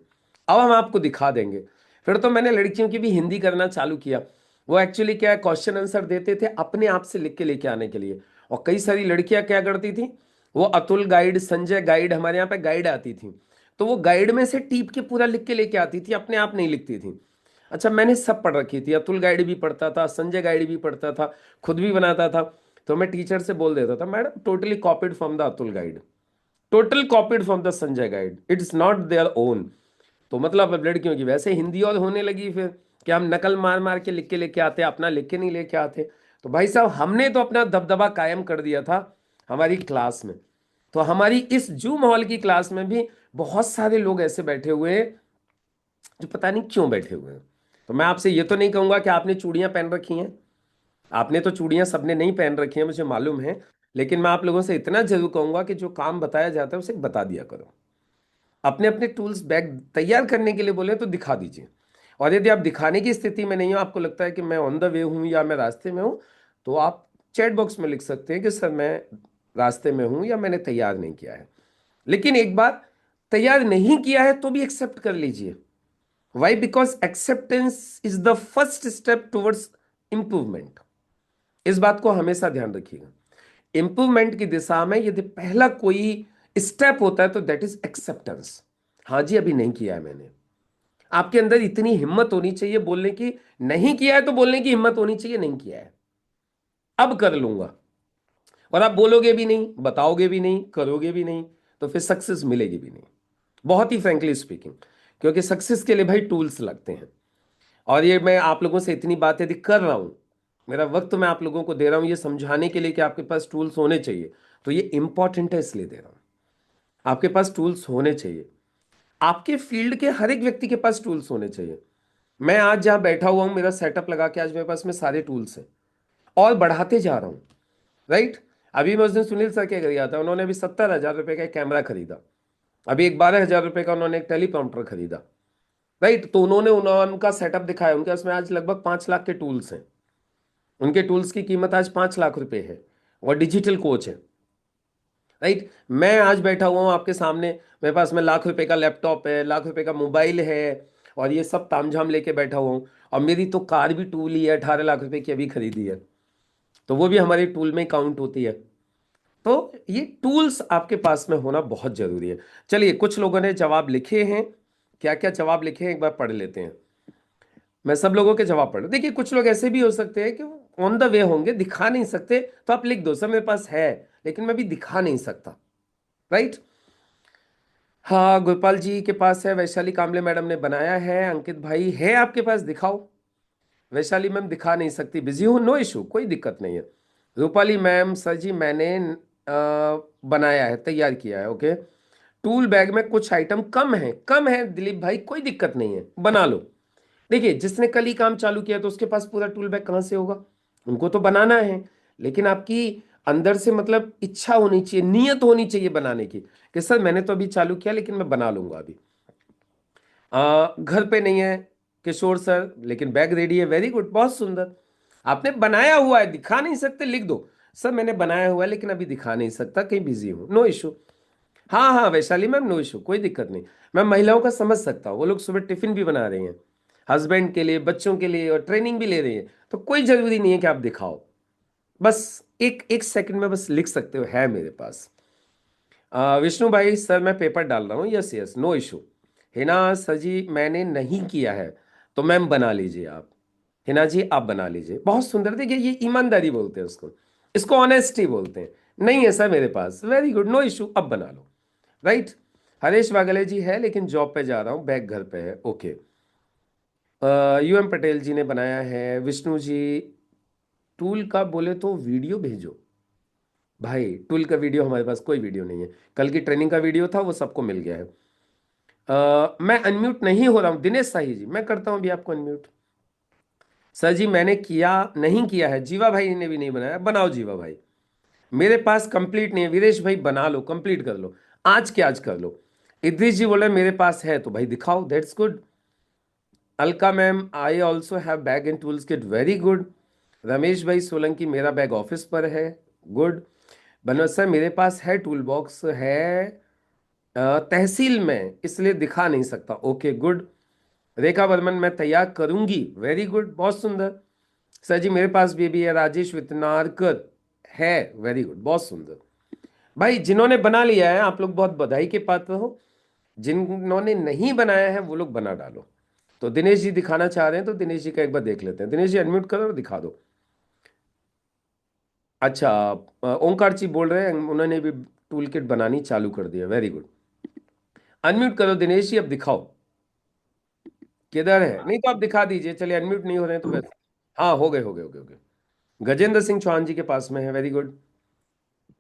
अब हम आपको दिखा देंगे। फिर तो मैंने लड़कियों की भी हिंदी करना चालू किया। वो एक्चुअली क्या क्वेश्चन आंसर देते थे अपने आप से लिख के लेके आने के लिए। और कई सारी लड़कियां क्या करती थी, वो अतुल गाइड, संजय गाइड, हमारे यहाँ पे गाइड आती थी, तो वो गाइड में से टीप के पूरा लिख के लेके आती थी, अपने आप नहीं लिखती थी। अच्छा, मैंने सब पढ़ रखी थी, अतुल गाइड भी पढ़ता था, संजय गाइड भी पढ़ता था, खुद भी बनाता था। तो मैं टीचर से बोल देता था, madam totally copied from the Atul guide, total copied from the Sanjay guide, it's not their own. तो मतलब अब लड़कियों की वैसे हिंदी और होने लगी फिर, कि हम नकल मार मार के लिख के लेके आते, अपना लिख के नहीं लेके आते। तो भाई साहब, हमने तो अपना दबदबा कायम कर दिया था हमारी क्लास में। तो हमारी इस जूम हॉल की क्लास में भी बहुत सारे लोग ऐसे बैठे हुए हैं जो पता नहीं क्यों बैठे हुए हैं। तो मैं आपसे ये तो नहीं कहूंगा कि आपने चूड़ियां पहन रखी हैं, आपने तो चूड़ियां सबने नहीं पहन रखी हैं, मुझे मालूम है। लेकिन मैं आप लोगों से इतना जरूर कहूंगा कि जो काम बताया जाता है उसे बता दिया करो। अपने अपने टूल्स बैग तैयार करने के लिए बोले तो दिखा दीजिए। और यदि आप दिखाने की स्थिति में नहीं हो, आपको लगता है कि मैं ऑन द वे हूं या मैं रास्ते में हूं, तो आप चैट बॉक्स में लिख सकते हैं कि सर मैं रास्ते में हूं या मैंने तैयार नहीं किया है। लेकिन एक बार तैयार नहीं किया है तो भी एक्सेप्ट कर लीजिए। Why? Because acceptance is the first step towards improvement. इस बात को हमेशा ध्यान रखिएगा। इंप्रूवमेंट की दिशा में यदि पहला कोई स्टेप होता है तो दैट इज एक्सेप्टेंस। हाँ जी, अभी नहीं किया है मैंने। आपके अंदर इतनी हिम्मत होनी चाहिए बोलने की, नहीं किया है तो बोलने की हिम्मत होनी चाहिए, नहीं किया है अब कर लूंगा। और आप बोलोगे भी नहीं, बताओगे भी नहीं, करोगे भी नहीं, तो फिर सक्सेस मिलेगी भी नहीं, बहुत ही फ्रेंकली स्पीकिंग। क्योंकि सक्सेस के लिए भाई टूल्स लगते हैं। और ये मैं आप लोगों से इतनी बात यदि कर रहा हूं, मेरा वक्त मैं आप लोगों को दे रहा हूं ये समझाने के लिए कि आपके पास टूल्स होने चाहिए, तो ये इंपॉर्टेंट है इसलिए दे रहा हूं। आपके पास टूल्स होने चाहिए, आपके फील्ड के हर एक व्यक्ति के पास टूल्स होने चाहिए। मैं आज जहां बैठा हुआ हूं, मेरा सेटअप लगा के आज मेरे पास में सारे टूल्स हैं और बढ़ाते जा रहा हूं, राइट। अभी मैं उस दिन सुनील सर के घर गया था, उन्होंने अभी 70,000 रुपए का एक कैमरा खरीदा, अभी एक 12,000 रुपए का उन्होंने एक टेलीप्रॉम्प्टर खरीदा, राइट। तो उन्होंने उनका सेटअप दिखाया, उनके उसमें आज लगभग 5 लाख के टूल्स हैं। उनके टूल्स की कीमत आज 5 लाख रुपए है और डिजिटल कोच है, राइट। मैं आज बैठा हुआ हूँ आपके सामने, मेरे पास में लाख रुपए का लैपटॉप है, लाख रुपए का मोबाइल है, और ये सब तामझाम लेके बैठा हुआ हूँ। और मेरी तो कार भी टूल ही है, 18 लाख रुपए की अभी खरीदी है, तो वो भी हमारे टूल में काउंट होती है। तो ये टूल्स आपके पास में होना बहुत जरूरी है। चलिए, कुछ लोगों ने जवाब लिखे हैं, क्या क्या जवाब लिखे हैं एक बार पढ़ लेते हैं। मैं सब लोगों के जवाब पढ़, देखिए कुछ लोग ऐसे भी हो सकते हैं कि ऑन द वे होंगे, दिखा नहीं सकते, तो आप लिख दो सर मेरे पास है लेकिन मैं भी दिखा नहीं सकता, राइट। हाँ, गोपाल जी के पास है, वैशाली कामले मैडम ने बनाया है, अंकित भाई है आपके पास, दिखाओ। वैशाली मैम दिखा नहीं सकती, बिजी हूँ, नो इशू, कोई दिक्कत नहीं है। रूपाली मैम, सर जी मैंने बनाया है, तैयार किया है, ओके। टूल बैग में कुछ आइटम कम है दिलीप भाई, कोई दिक्कत नहीं है, बना लो। देखिए, जिसने कल ही काम चालू किया तो उसके पास पूरा टूल बैग कहाँ से होगा, उनको तो बनाना है। लेकिन आपकी अंदर से मतलब इच्छा होनी चाहिए, नियत होनी चाहिए बनाने की, कि सर मैंने तो अभी चालू किया लेकिन मैं बना लूंगा अभी। घर पे नहीं है किशोर सर, लेकिन बैग रेडी है, वेरी गुड, बहुत सुंदर। आपने बनाया हुआ है, दिखा नहीं सकते, लिख दो सर मैंने बनाया हुआ है लेकिन अभी दिखा नहीं सकता, कहीं बिजी हूं, नो इशू। हाँ हाँ वैशाली मैम, नो इशू, कोई दिक्कत नहीं। मैं महिलाओं का समझ सकता हूँ, वो लोग सुबह टिफिन भी बना रही हैं हस्बैंड के लिए, बच्चों के लिए, और ट्रेनिंग भी ले रही है, तो कोई जरूरी नहीं है कि आप दिखाओ। बस एक एक सेकंड में बस लिख सकते हो, है मेरे पास। विष्णु भाई, सर मैं पेपर डाल रहा हूँ, yes yes, no issue. Hina sir ji मैंने नहीं किया है, तो मैम बना लीजिए आप। हिना जी आप बना लीजिए, बहुत सुंदर। देखिए ये ईमानदारी बोलते हैं उसको, इसको ऑनेस्टी बोलते हैं। नहीं है सर मेरे पास, वेरी गुड, नो इशू, अब बना लो, राइट। हरेश वागले जी है लेकिन जॉब पे जा रहा हूँ, बैग घर पे है, ओके। यूएम पटेल जी ने बनाया है। विष्णु जी, टूल का बोले तो वीडियो भेजो। भाई टूल का वीडियो हमारे पास कोई वीडियो नहीं है, कल की ट्रेनिंग का वीडियो था वो सबको मिल गया है। मैं अनम्यूट नहीं हो रहा हूं, दिनेश साही जी, मैं करता हूं अभी आपको अनम्यूट। सर जी मैंने किया नहीं किया है, जीवा भाई ने भी नहीं बनाया, बनाओ जीवा भाई। मेरे पास कंप्लीट नहीं है। वीरेश भाई बना लो, कंप्लीट कर लो, आज के आज कर लो। इद्रिस जी बोले मेरे पास है, तो भाई दिखाओ, that's good. Alka ma'am, I also have bag and tools kit, very good. Ramesh भाई सोलंकी, मेरा बैग ऑफिस पर है, गुड। बनोज सर, मेरे पास है, टूल बॉक्स है तहसील में, इसलिए दिखा नहीं सकता, ओके गुड। रेखा वर्मन, मैं तैयार करूंगी, वेरी गुड, बहुत सुंदर। सर जी मेरे पास भी है। राजेश वितनारकर है, वेरी गुड, बहुत सुंदर। भाई जिन्होंने बना लिया है आप लोग बहुत बधाई के पात्र हो, जिन्होंने नहीं बनाया है वो लोग बना डालो। तो दिनेश जी दिखाना चाह रहे हैं, तो दिनेश जी का एक बार देख लेते हैं। दिनेश जी अनम्यूट करो और दिखा दो। अच्छा, ओंकार जी बोल रहे हैं उन्होंने भी टूल किट बनानी चालू कर दिया, वेरी गुड। अनम्यूट करो दिनेश जी, अब दिखाओ किधर है, नहीं तो आप दिखा दीजिए, चलिए अनम्यूट नहीं हो रहे हैं तो वैसे। हाँ, हो गए हो गए हो गए हो गए। गजेंद्र सिंह चौहान जी के पास में है, वेरी गुड।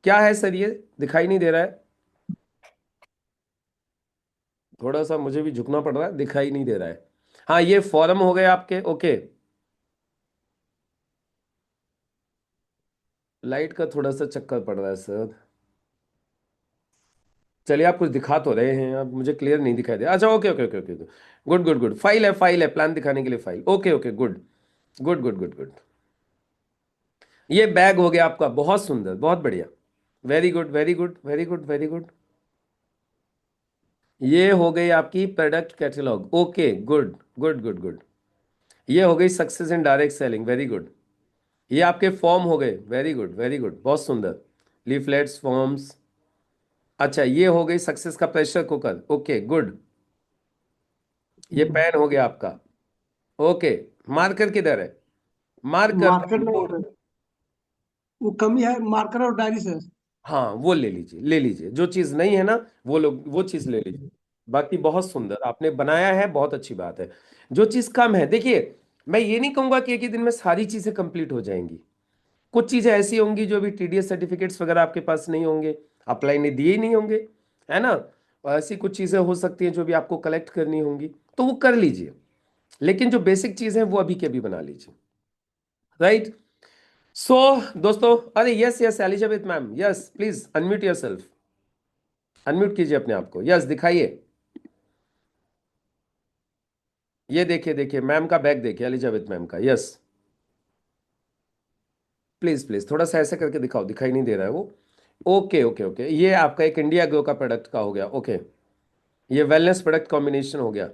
क्या है सर, ये दिखाई नहीं दे रहा है, थोड़ा सा मुझे भी झुकना पड़ रहा है, दिखाई नहीं दे रहा है। हाँ, ये फॉरम हो गए आपके, ओके। लाइट का थोड़ा सा चक्कर पड़ रहा है सर। चलिए, आप कुछ दिखा तो रहे हैं, अब मुझे क्लियर नहीं दिखाई दे। अच्छा, okay okay okay okay, good good good. File है, फाइल है, प्लान दिखाने के लिए file, okay okay, good good good good good. ये बैग हो गया आपका, बहुत सुंदर, बहुत बढ़िया, very good very good very good very good. ये हो गई आपकी product catalogue, okay good good good good. ये हो गई success in direct selling, very good. ये आपके फॉर्म हो गए, वेरी गुड वेरी गुड, बहुत सुंदर। Leaflets, forms. अच्छा, ये हो गई सक्सेस का प्रेशर कुकर, ओके गुड। ये पेन हो गया आपका, ओके। मार्कर किधर है, मार्कर। मार्कर नहीं सर, वो कमी है, मार्कर और डायरी सर। हाँ, वो ले लीजिए, ले लीजिए, जो चीज नहीं है ना वो लोग वो चीज ले लीजिए। बाकी बहुत सुंदर आपने बनाया है, बहुत अच्छी बात है। जो चीज कम है, देखिए, मैं ये नहीं कहूंगा कि एक ही दिन में सारी चीजें कंप्लीट हो जाएंगी। कुछ चीजें ऐसी होंगी जो अभी टीडीएस सर्टिफिकेट्स वगैरह आपके पास नहीं होंगे, अप्लाई ने दिए ही नहीं होंगे, है ना। और ऐसी कुछ चीजें हो सकती हैं जो भी आपको कलेक्ट करनी होंगी, तो वो कर लीजिए। लेकिन जो बेसिक चीजें हैं वो अभी के अभी बना लीजिए, राइट। सो दोस्तों, अरे yes yes Elizabeth ma'am, yes please unmute yourself, unmute कीजिए अपने आप को, यस दिखाइए। ये देखिए देखिए, मैम का बैग देखिए, एलिजाबेथ मैम का, यस प्लीज प्लीज थोड़ा सा ऐसे करके दिखाओ, दिखाई नहीं दे रहा है वो। ओके ओके ओके, ये आपका एक इंडिया ग्लो का प्रोडक्ट का हो गया, ओके। ये वेलनेस प्रोडक्ट कॉम्बिनेशन हो गया।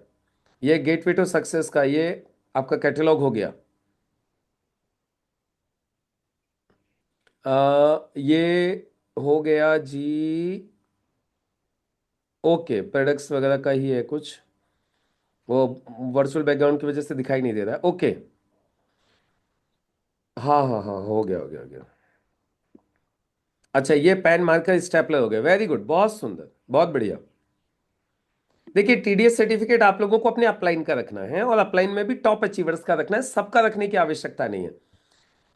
ये गेटवे टू सक्सेस का, ये आपका कैटलॉग हो गया। ये हो गया जी, ओके। प्रोडक्ट्स वगैरह का ही है कुछ, वो वर्चुअल बैकग्राउंड की वजह से दिखाई नहीं दे रहा है, ओके। हाँ हाँ हाँ, हो गया हो गया हो गया। अच्छा, ये पेन मार्कर स्टेपलर हो गया, वेरी गुड, बहुत सुंदर, बहुत बढ़िया। देखिए, टीडीएस सर्टिफिकेट आप लोगों को अपने अपलाइन का रखना है, और अपलाइन में भी टॉप अचीवर्स का रखना है, सबका रखने की आवश्यकता नहीं है।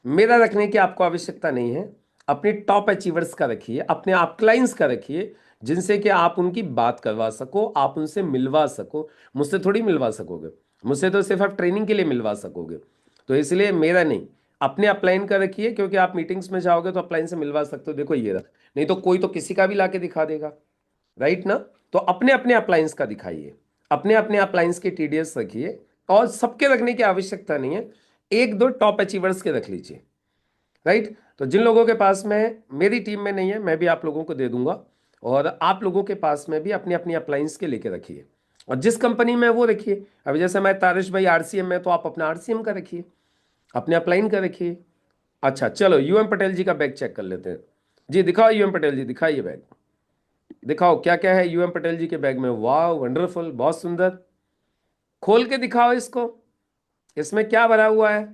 मेरा रखने की आपको आवश्यकता नहीं है। अपने टॉप अचीवर्स का रखिए, अपने अपलाइंस का रखिए, जिनसे कि आप उनकी बात करवा सको, आप उनसे मिलवा सको। मुझसे थोड़ी मिलवा सकोगे, मुझसे तो सिर्फ आप ट्रेनिंग के लिए मिलवा सकोगे। तो इसलिए मेरा नहीं, अपने अपलाइन का रखिए, क्योंकि आप मीटिंग्स में जाओगे तो अपलाइन से मिलवा सकते हो, देखो ये रहा। नहीं तो कोई तो किसी का भी लाके दिखा देगा, राइट ना। तो अपने अपने अप्लायंस का दिखाइए, अपने अपने अप्लायंस के टीडीएस रखिए, और सबके रखने की आवश्यकता नहीं है, एक दो टॉप अचीवर्स के रख लीजिए, राइट। तो जिन लोगों के पास में, मेरी टीम में नहीं है, मैं भी आप लोगों को दे दूंगा, और आप लोगों के पास में भी अपनी अपनी अप्लायंस के लेके रखिए, और जिस कंपनी में वो रखिए। अभी जैसे मैं तारिश भाई आरसीएम में, तो आप अपना आरसीएम का रखिए, अपने अप्लाइन का रखिए। अच्छा चलो, यूएम पटेल जी का बैग चेक कर लेते हैं। जी दिखाओ यूएम पटेल जी, दिखाइए बैग, दिखाओ क्या क्या है यूएम पटेल जी के बैग में। वाह, वंडरफुल, बहुत सुंदर। खोल के दिखाओ इसको, इसमें क्या भरा हुआ है।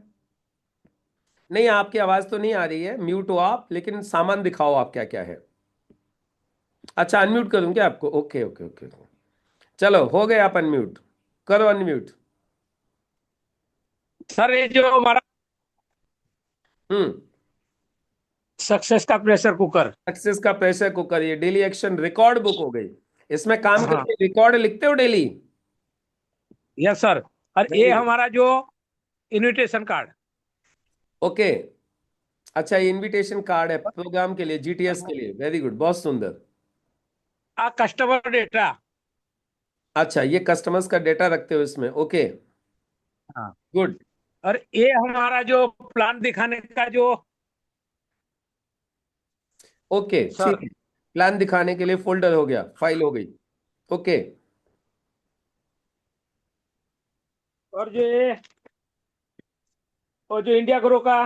नहीं, आपकी आवाज तो नहीं आ रही है, म्यूट हो आप, लेकिन सामान दिखाओ आप क्या क्या है। अच्छा, अनम्यूट करूं क्या आपको, ओके ओके ओके। चलो, हो गए आप अनम्यूट, करो अनम्यूट। सर ये जो हमारा हम्म, सक्सेस का प्रेशर कुकर, सक्सेस का प्रेशर कुकर, ये डेली एक्शन रिकॉर्ड बुक हो गई। इसमें काम हाँ करके रिकॉर्ड लिखते हो डेली। यस सर, और ये वेरी गुड, हमारा जो इनविटेशन कार्ड, ओके। अच्छा, इनविटेशन कार्ड है प्रोग्राम के लिए, जीटीएस के लिए, वेरी गुड, बहुत सुंदर। Customer data. अच्छा, ये कस्टमर्स का डेटा रखते हो इसमें, ओके, हाँ। गुड, और ये हमारा जो प्लान दिखाने का जो ओके, सर, ठीक है। प्लान दिखाने के लिए फोल्डर हो गया, फाइल हो गई, ओके। और जो ये और जो इंडिया ग्रो का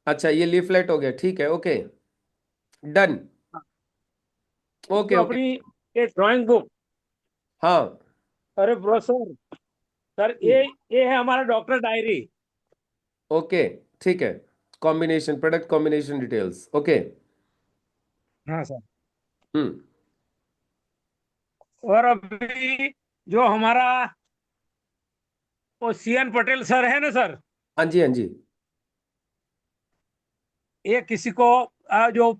अच्छा, ये लीफलेट हो गया, ठीक है, ओके, डन, ओके जो ओके, अपनी ये ड्राइंग बुक, हाँ, अरे ब्रोशर सर, ये है हमारा डॉक्टर डायरी। ओके, ठीक है, combination, product combination details, okay, हाँ सर। हम्म, और अभी जो हमारा वो सीएन पटेल सर है ना सर, हाँ जी, हाँ जी, ये किसी को जो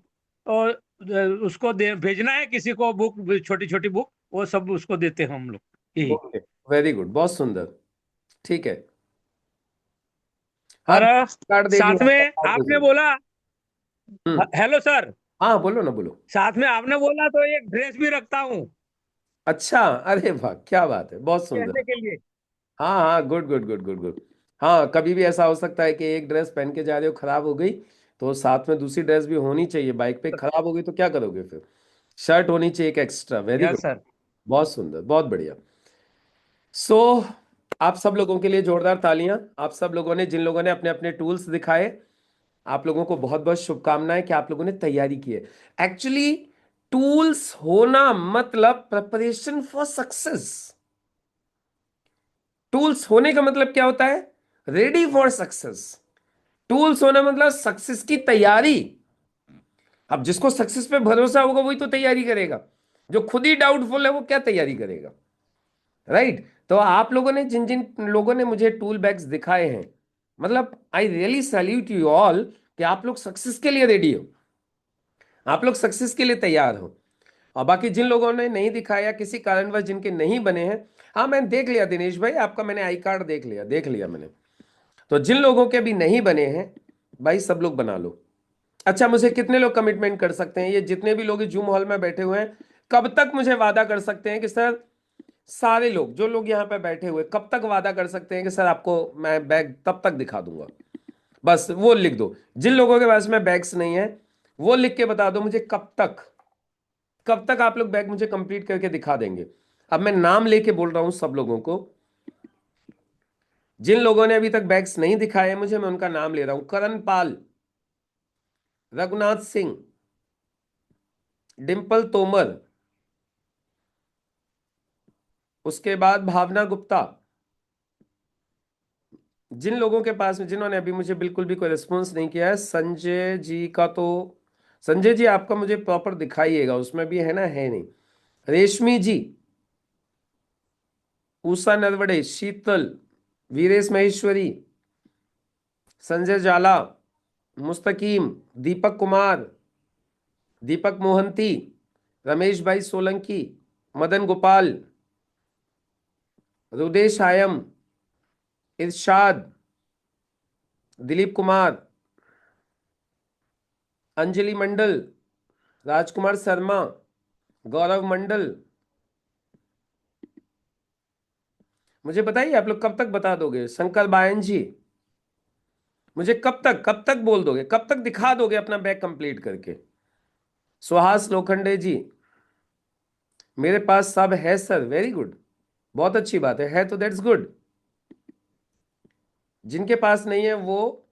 उसको भेजना है किसी को बुक, छोटी छोटी बुक, वो सब उसको देते हैं हम लोग यही। ओके, वेरी गुड, बहुत सुंदर, ठीक है, हाँ, और कार्ड दे साथ दिया में आपने आपको। बोला, हम्म, हेलो सर, हाँ, बोलो ना, बोलो। साथ में आपने बोला तो एक ड्रेस भी रखता हूँ अच्छा, अरे वाह, क्या बात है, बहुत सुंदर। कहने के लिए। हाँ हाँ, good good good good good. हाँ, कभी भी ऐसा हो सकता है कि एक ड्रेस पहन के जा रहे हो, खराब हो गई, तो साथ में दूसरी ड्रेस भी होनी चाहिए, बाइक पे खराब हो गई तो क्या करोगे फिर। शर्ट होनी चाहिए एक extra, very yes good, sir. बहुत सुंदर, बहुत बढ़िया। सो आप सब लोगों के लिए जोरदार तालियां। आप सब लोगों ने, जिन लोगों ने अपने अपने टूल्स दिखाए, आप लोगों को बहुत बहुत शुभकामनाएं कि आप लोगों ने तैयारी की है। एक्चुअली टूल्स होना मतलब प्रिपरेशन फॉर सक्सेस। टूल्स होने का मतलब क्या होता है? Ready for success. टूल्स होना मतलब सक्सेस की तैयारी। अब जिसको सक्सेस पे भरोसा होगा वही तो तैयारी करेगा। जो खुद ही डाउटफुल है वो क्या तैयारी करेगा? राइट। तो आप लोगों ने, जिन जिन लोगों ने मुझे टूल बैग्स दिखाए हैं, मतलब I really salute you all कि आप लोग सक्सेस के लिए रेडी हो, आप लोग सक्सेस के लिए तैयार हो। और बाकी जिन लोगों ने नहीं दिखाया, किसी कारणवश जिनके नहीं बने हैं, हाँ मैंने देख लिया दिनेश भाई, आपका मैंने आई कार्ड देख लिया मैंने। तो जिन लोगों के भी नहीं बने हैं भाई, सब लोग बना लो। अच्छा, मुझे कितने लोग कमिटमेंट कर सकते हैं, ये जितने भी लोग जूम हॉल में बैठे हुए हैं, कब तक मुझे वादा कर सकते हैं कि सर, सारे लोग जो लोग यहाँ पे बैठे हुए, कब तक वादा कर सकते हैं कि सर आपको मैं बैग तब तक दिखा दूंगा? बस वो लिख दो। जिन लोगों के पास में बैग्स नहीं है, वो लिख के बता दो मुझे कब तक आप लोग बैग मुझे कंप्लीट करके दिखा देंगे। अब मैं नाम लेके बोल रहा हूं सब लोगों को। जिन लोगों ने अभी तक बैग्स नहीं दिखाए मुझे, मैं उनका नाम ले रहा हूं। करण पाल, रघुनाथ सिंह, डिंपल तोमर, उसके बाद भावना गुप्ता। जिन लोगों के पास में, जिन्होंने अभी मुझे बिल्कुल भी कोई रिस्पॉन्स नहीं किया है, संजय जी का तो, संजय जी आपका मुझे प्रॉपर दिखाइएगा, उसमें भी है ना, है नहीं। रेशमी जी, उषा नरवड़े, शीतल, वीरेश महेश्वरी, संजय जाला, मुस्तकीम, दीपक कुमार, दीपक मोहंती, रमेश भाई सोलंकी, मदन गोपाल, रुदेश आयम, इरशाद, दिलीप कुमार, अंजलि मंडल, राजकुमार शर्मा, गौरव मंडल। मुझे बताइए आप लोग कब तक बता दोगे? शंकर बायन जी, मुझे कब तक बोल दोगे, कब तक दिखा दोगे अपना बैग कंप्लीट करके? सुहास लोखंडे जी, मेरे पास सब है सर, वेरी गुड, बहुत अच्छी बात है तो दैट्स गुड। जिनके पास नहीं है वो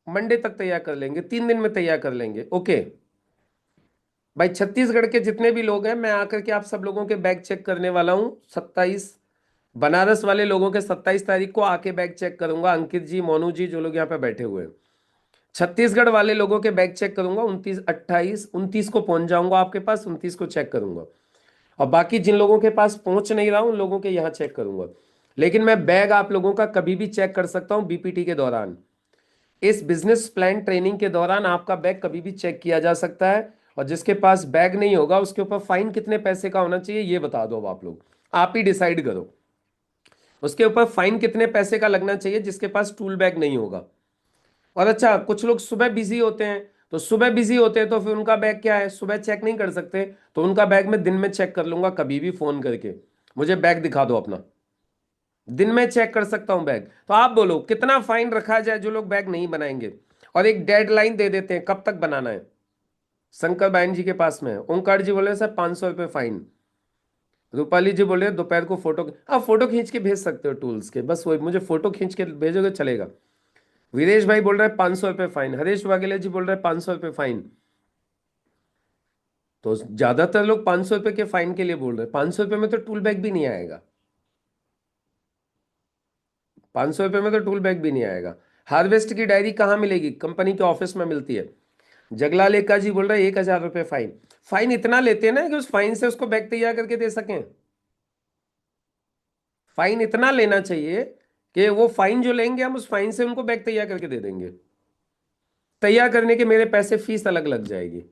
मंडे तक तैयार कर लेंगे, 3 दिन में तैयार कर लेंगे, ओके। भाई छत्तीसगढ़ के जितने भी लोग हैं, मैं आकर के आप सब लोगों के बैग चेक करने वाला हूँ 27, बनारस वाले लोगों के 27 तारीख को आके बैग चेक करूंगा। अंकित जी, मोनू जी, जो लोग यहाँ पे बैठे हुए हैं। छत्तीसगढ़ वाले लोगों के बैग चेक करूंगा 29, 28, 29 को पहुंच जाऊंगा आपके पास, 29 को चेक करूंगा। और बाकी जिन लोगों के पास पहुंच नहीं रहा हूं, उन लोगों के यहाँ चेक करूंगा। लेकिन मैं बैग आप लोगों का कभी भी चेक कर सकता हूं बीपीटी के दौरान। इस बिजनेस प्लान ट्रेनिंग के दौरान आपका बैग कभी भी चेक किया जा सकता है। और जिसके पास बैग नहीं होगा उसके ऊपर फाइन कितने पैसे का होना चाहिए ये बता दो। अब आप लोग आप ही डिसाइड करो, उसके ऊपर फाइन कितने पैसे का लगना चाहिए जिसके पास टूल बैग नहीं होगा। और अच्छा, कुछ लोग सुबह बिजी होते हैं, तो सुबह बिजी होते हैं तो फिर उनका बैग क्या है, सुबह चेक नहीं कर सकते, तो उनका बैग मैं दिन में चेक कर लूंगा, कभी भी फोन करके मुझे बैग दिखा दो अपना, दिन में चेक कर सकता हूं बैग। तो आप बोलो कितना फाइन रखा जाए जो लोग बैग नहीं बनाएंगे, और एक डेडलाइन दे देते हैं कब तक बनाना है। शंकर बायन जी के पास में है। ओंकार जी बोले सर 500 रुपये फाइन। रूपाली जी बोले दोपहर को फोटो, आप फोटो खींच के भेज सकते हो टूल्स के, बस वही मुझे फोटो खींच के भेजोगे चलेगा। वीरेश भाई बोल रहे हैं 500 रुपये फाइन। हरीश वाघेला जी बोल रहे हैं 500 रुपये फाइन। तो ज्यादातर लोग 500 रुपये के फाइन के लिए बोल रहे हैं। 500 रुपये में तो टूल बैग भी नहीं आएगा। 500 रुपये में तो टूल बैग भी नहीं आएगा। हार्वेस्ट की डायरी कहाँ मिलेगी, कंपनी के ऑफिस में मिलती है। जगलाल एका जी बोल रहे हैं 1,000 रुपये फाइन। फाइन इतना लेते हैं ना कि उस फाइन से उसको बैग तैयार करके दे सकें। फाइन इतना लेना चाहिए कि वो फाइन जो लेंगे हम उस फाइन से उनको बैग तैयार करके दे देंगे। तैयार करने के मेरे पैसे, फीस अलग लग जाएगी।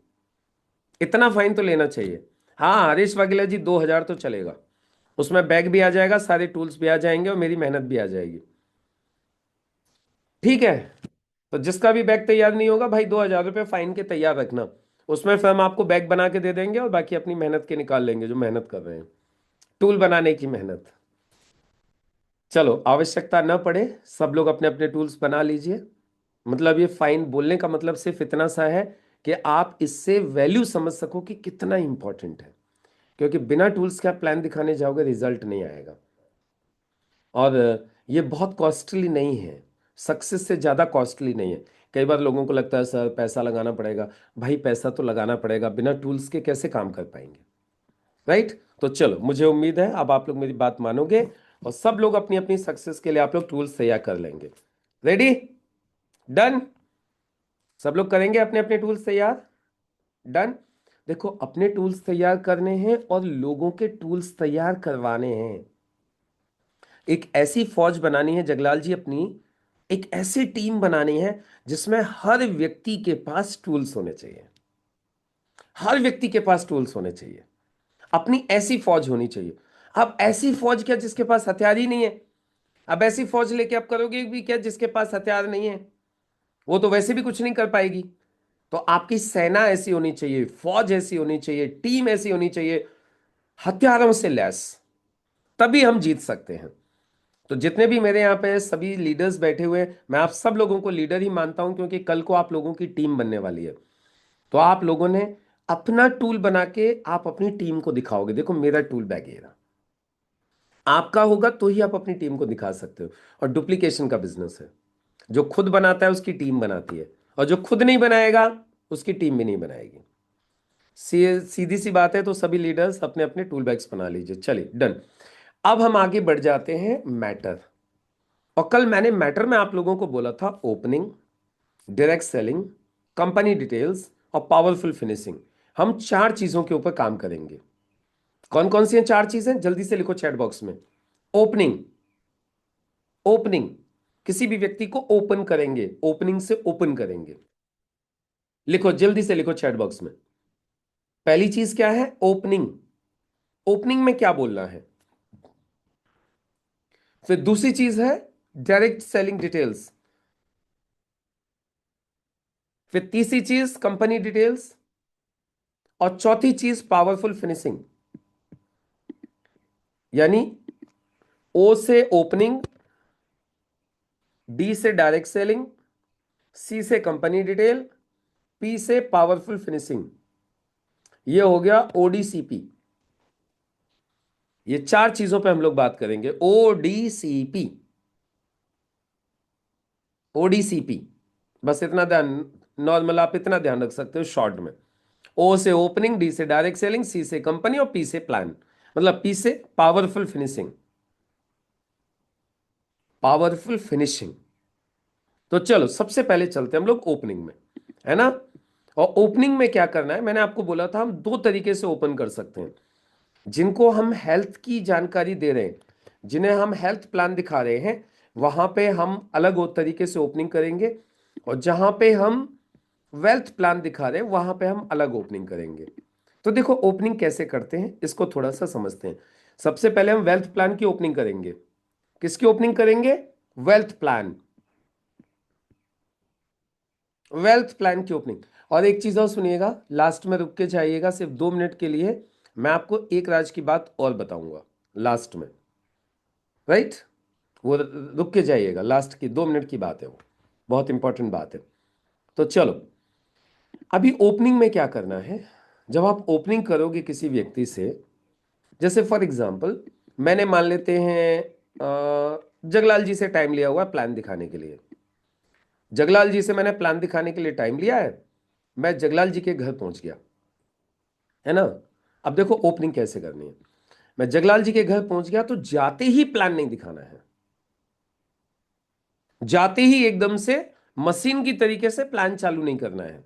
इतना फाइन तो लेना चाहिए। हाँ हरीश वाघेला जी 2,000 तो चलेगा, उसमें बैग भी आ जाएगा, सारे टूल्स भी आ जाएंगे और मेरी मेहनत भी आ जाएगी। ठीक है, तो जिसका भी बैग तैयार नहीं होगा भाई 2,000 रुपये फाइन के तैयार रखना, उसमें फिर हम आपको बैग बना के दे देंगे और बाकी अपनी मेहनत के निकाल लेंगे जो मेहनत कर रहे हैं, टूल बनाने की मेहनत। चलो, आवश्यकता न पड़े सब लोग अपने अपने टूल्स बना लीजिए। मतलब ये फाइन बोलने का मतलब सिर्फ इतना सा है कि आप इससे वैल्यू समझ सको कि कितना इंपॉर्टेंट है, क्योंकि बिना टूल्स के आप प्लान दिखाने जाओगे रिजल्ट नहीं आएगा। और ये बहुत कॉस्टली नहीं है, सक्सेस से ज़्यादा कॉस्टली नहीं है। कई बार लोगों को लगता है सर पैसा लगाना पड़ेगा। भाई पैसा तो लगाना पड़ेगा, बिना टूल्स के कैसे काम कर पाएंगे, राइट। तो चलो, मुझे उम्मीद है अब आप लोग मेरी बात मानोगे और सब लोग अपनी अपनी सक्सेस के लिए आप लोग टूल्स तैयार कर लेंगे। Ready, done. सब लोग करेंगे अपने अपने टूल्स तैयार, डन। देखो, अपने टूल्स तैयार करने हैं और लोगों के टूल्स तैयार करवाने हैं। एक ऐसी फौज बनानी है जगलाल जी अपनी, एक ऐसी टीम बनानी है जिसमें हर व्यक्ति के पास टूल्स होने चाहिए। हर व्यक्ति के पास टूल्स होने चाहिए, अपनी ऐसी फौज होनी चाहिए। अब ऐसी फौज क्या जिसके पास हथियार ही नहीं है। अब ऐसी फौज लेके आप करोगे भी क्या जिसके पास हथियार नहीं है, वो तो वैसे भी कुछ नहीं कर पाएगी। तो आपकी सेना ऐसी होनी चाहिए, फौज ऐसी होनी चाहिए, टीम ऐसी होनी चाहिए, हथियारों से लैस, तभी हम जीत सकते हैं। तो जितने भी मेरे यहाँ पे सभी लीडर्स बैठे हुए हैं, मैं आप सब लोगों को लीडर ही मानता हूं, क्योंकि कल को आप लोगों की टीम बनने वाली है। तो आप लोगों ने अपना टूल बना के आप अपनी टीम को दिखाओगे, देखो मेरा टूल बैग ये रहा। आपका होगा तो ही आप अपनी टीम को दिखा सकते हो। और डुप्लीकेशन का बिजनेस है, जो खुद बनाता है उसकी टीम बनाती है, और जो खुद नहीं बनाएगा उसकी टीम भी नहीं बनाएगी। सीधी सी बात है। तो सभी लीडर्स अपने अपने टूल बैग्स बना लीजिए। चलिए, डन। अब हम आगे बढ़ जाते हैं मैटर। और कल मैंने मैटर में आप लोगों को बोला था opening, direct selling, company details और पावरफुल फिनिशिंग। हम 4 चीजों के ऊपर काम करेंगे। कौन कौन सी हैं 4 चीजें, जल्दी से लिखो चैट बॉक्स में। ओपनिंग, ओपनिंग, किसी भी व्यक्ति को ओपन करेंगे, ओपनिंग से ओपन करेंगे। लिखो, जल्दी से लिखो चैट बॉक्स में। पहली चीज क्या है, ओपनिंग। ओपनिंग में क्या बोलना है। फिर दूसरी चीज है डायरेक्ट सेलिंग डिटेल्स। फिर तीसरी चीज कंपनी डिटेल्स, और चौथी चीज पावरफुल फिनिशिंग। यानी ओ से ओपनिंग, डी से डायरेक्ट सेलिंग, सी से कंपनी डिटेल, पी से पावरफुल फिनिशिंग। ये हो गया ओडीसीपी। ये 4 चीजों पे हम लोग बात करेंगे। ओडीसीपी, ओडीसीपी, बस इतना ध्यान, नॉर्मल आप इतना ध्यान रख सकते हो शॉर्ट में। ओ से ओपनिंग, डी से डायरेक्ट सेलिंग, सी से कंपनी और पी से प्लान, मतलब पी से पावरफुल फिनिशिंग। Powerful finishing. तो चलो सबसे पहले चलते हैं हम लोग ओपनिंग में, है ना। और ओपनिंग में क्या करना है, मैंने आपको बोला था हम 2 तरीके से ओपन कर सकते हैं। जिनको हम हेल्थ की जानकारी दे रहे हैं, जिन्हें हम हेल्थ प्लान दिखा रहे हैं, वहां पे हम अलग तरीके से ओपनिंग करेंगे। और जहां पे हम वेल्थ प्लान दिखा रहे हैं वहां पे हम अलग ओपनिंग करेंगे। तो देखो ओपनिंग कैसे करते हैं इसको थोड़ा सा समझते हैं। सबसे पहले हम वेल्थ प्लान की ओपनिंग करेंगे। किसकी ओपनिंग करेंगे, वेल्थ प्लान। वेल्थ प्लान की ओपनिंग। और एक चीज और सुनिएगा, लास्ट में रुक के जाइएगा सिर्फ 2 मिनट के लिए, मैं आपको एक राज की बात और बताऊंगा लास्ट में, राइट? वो रुक के जाइएगा, लास्ट की 2 मिनट की बात है, वो बहुत इंपॉर्टेंट बात है। तो चलो, अभी ओपनिंग में क्या करना है, जब आप ओपनिंग करोगे किसी व्यक्ति से, जैसे फॉर एग्जांपल मैंने मान लेते हैं जगलाल जी से टाइम लिया हुआ है प्लान दिखाने के लिए। जगलाल जी से मैंने प्लान दिखाने के लिए टाइम लिया है, मैं जगलाल जी के घर पहुंच गया, है ना? अब देखो ओपनिंग कैसे करनी है। मैं जगलाल जी के घर पहुंच गया तो जाते ही प्लान नहीं दिखाना है, जाते ही एकदम से मशीन की तरीके से प्लान चालू नहीं करना है।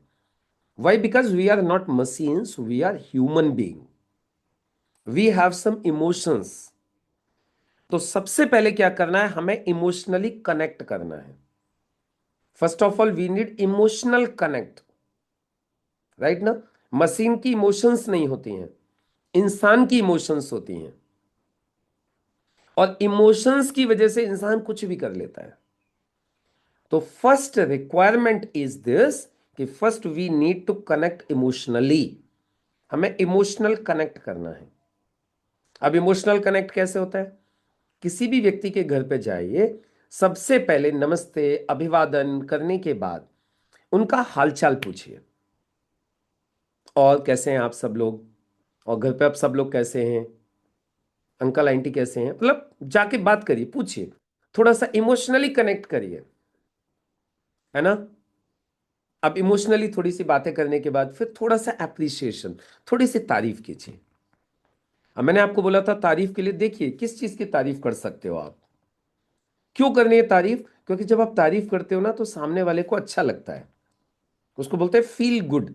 Why? Because we are not machines, we are human being, we have some emotions. तो सबसे पहले क्या करना है, हमें इमोशनली कनेक्ट करना है। First of all we need emotional connect, right ना? मशीन की इमोशंस नहीं होती हैं, इंसान की इमोशंस होती हैं, और इमोशंस की वजह से इंसान कुछ भी कर लेता है। तो फर्स्ट रिक्वायरमेंट इज दिस कि first we need to connect emotionally, हमें इमोशनल कनेक्ट करना है। अब इमोशनल कनेक्ट कैसे होता है? किसी भी व्यक्ति के घर पे जाइए, सबसे पहले नमस्ते अभिवादन करने के बाद उनका हालचाल पूछिए, और कैसे हैं आप सब लोग, और घर पे आप सब लोग कैसे हैं, अंकल आंटी कैसे हैं, मतलब जाके बात करिए, पूछिए, थोड़ा सा इमोशनली कनेक्ट करिए, है ना? अब इमोशनली थोड़ी सी बातें करने के बाद फिर थोड़ा सा एप्रिसिएशन, थोड़ी सी तारीफ कीजिए। अब मैंने आपको बोला था तारीफ के लिए, देखिए किस चीज की तारीफ कर सकते हो आप, क्यों करनी है तारीफ? क्योंकि जब आप तारीफ करते हो ना तो सामने वाले को अच्छा लगता है, उसको बोलते हैं फील गुड।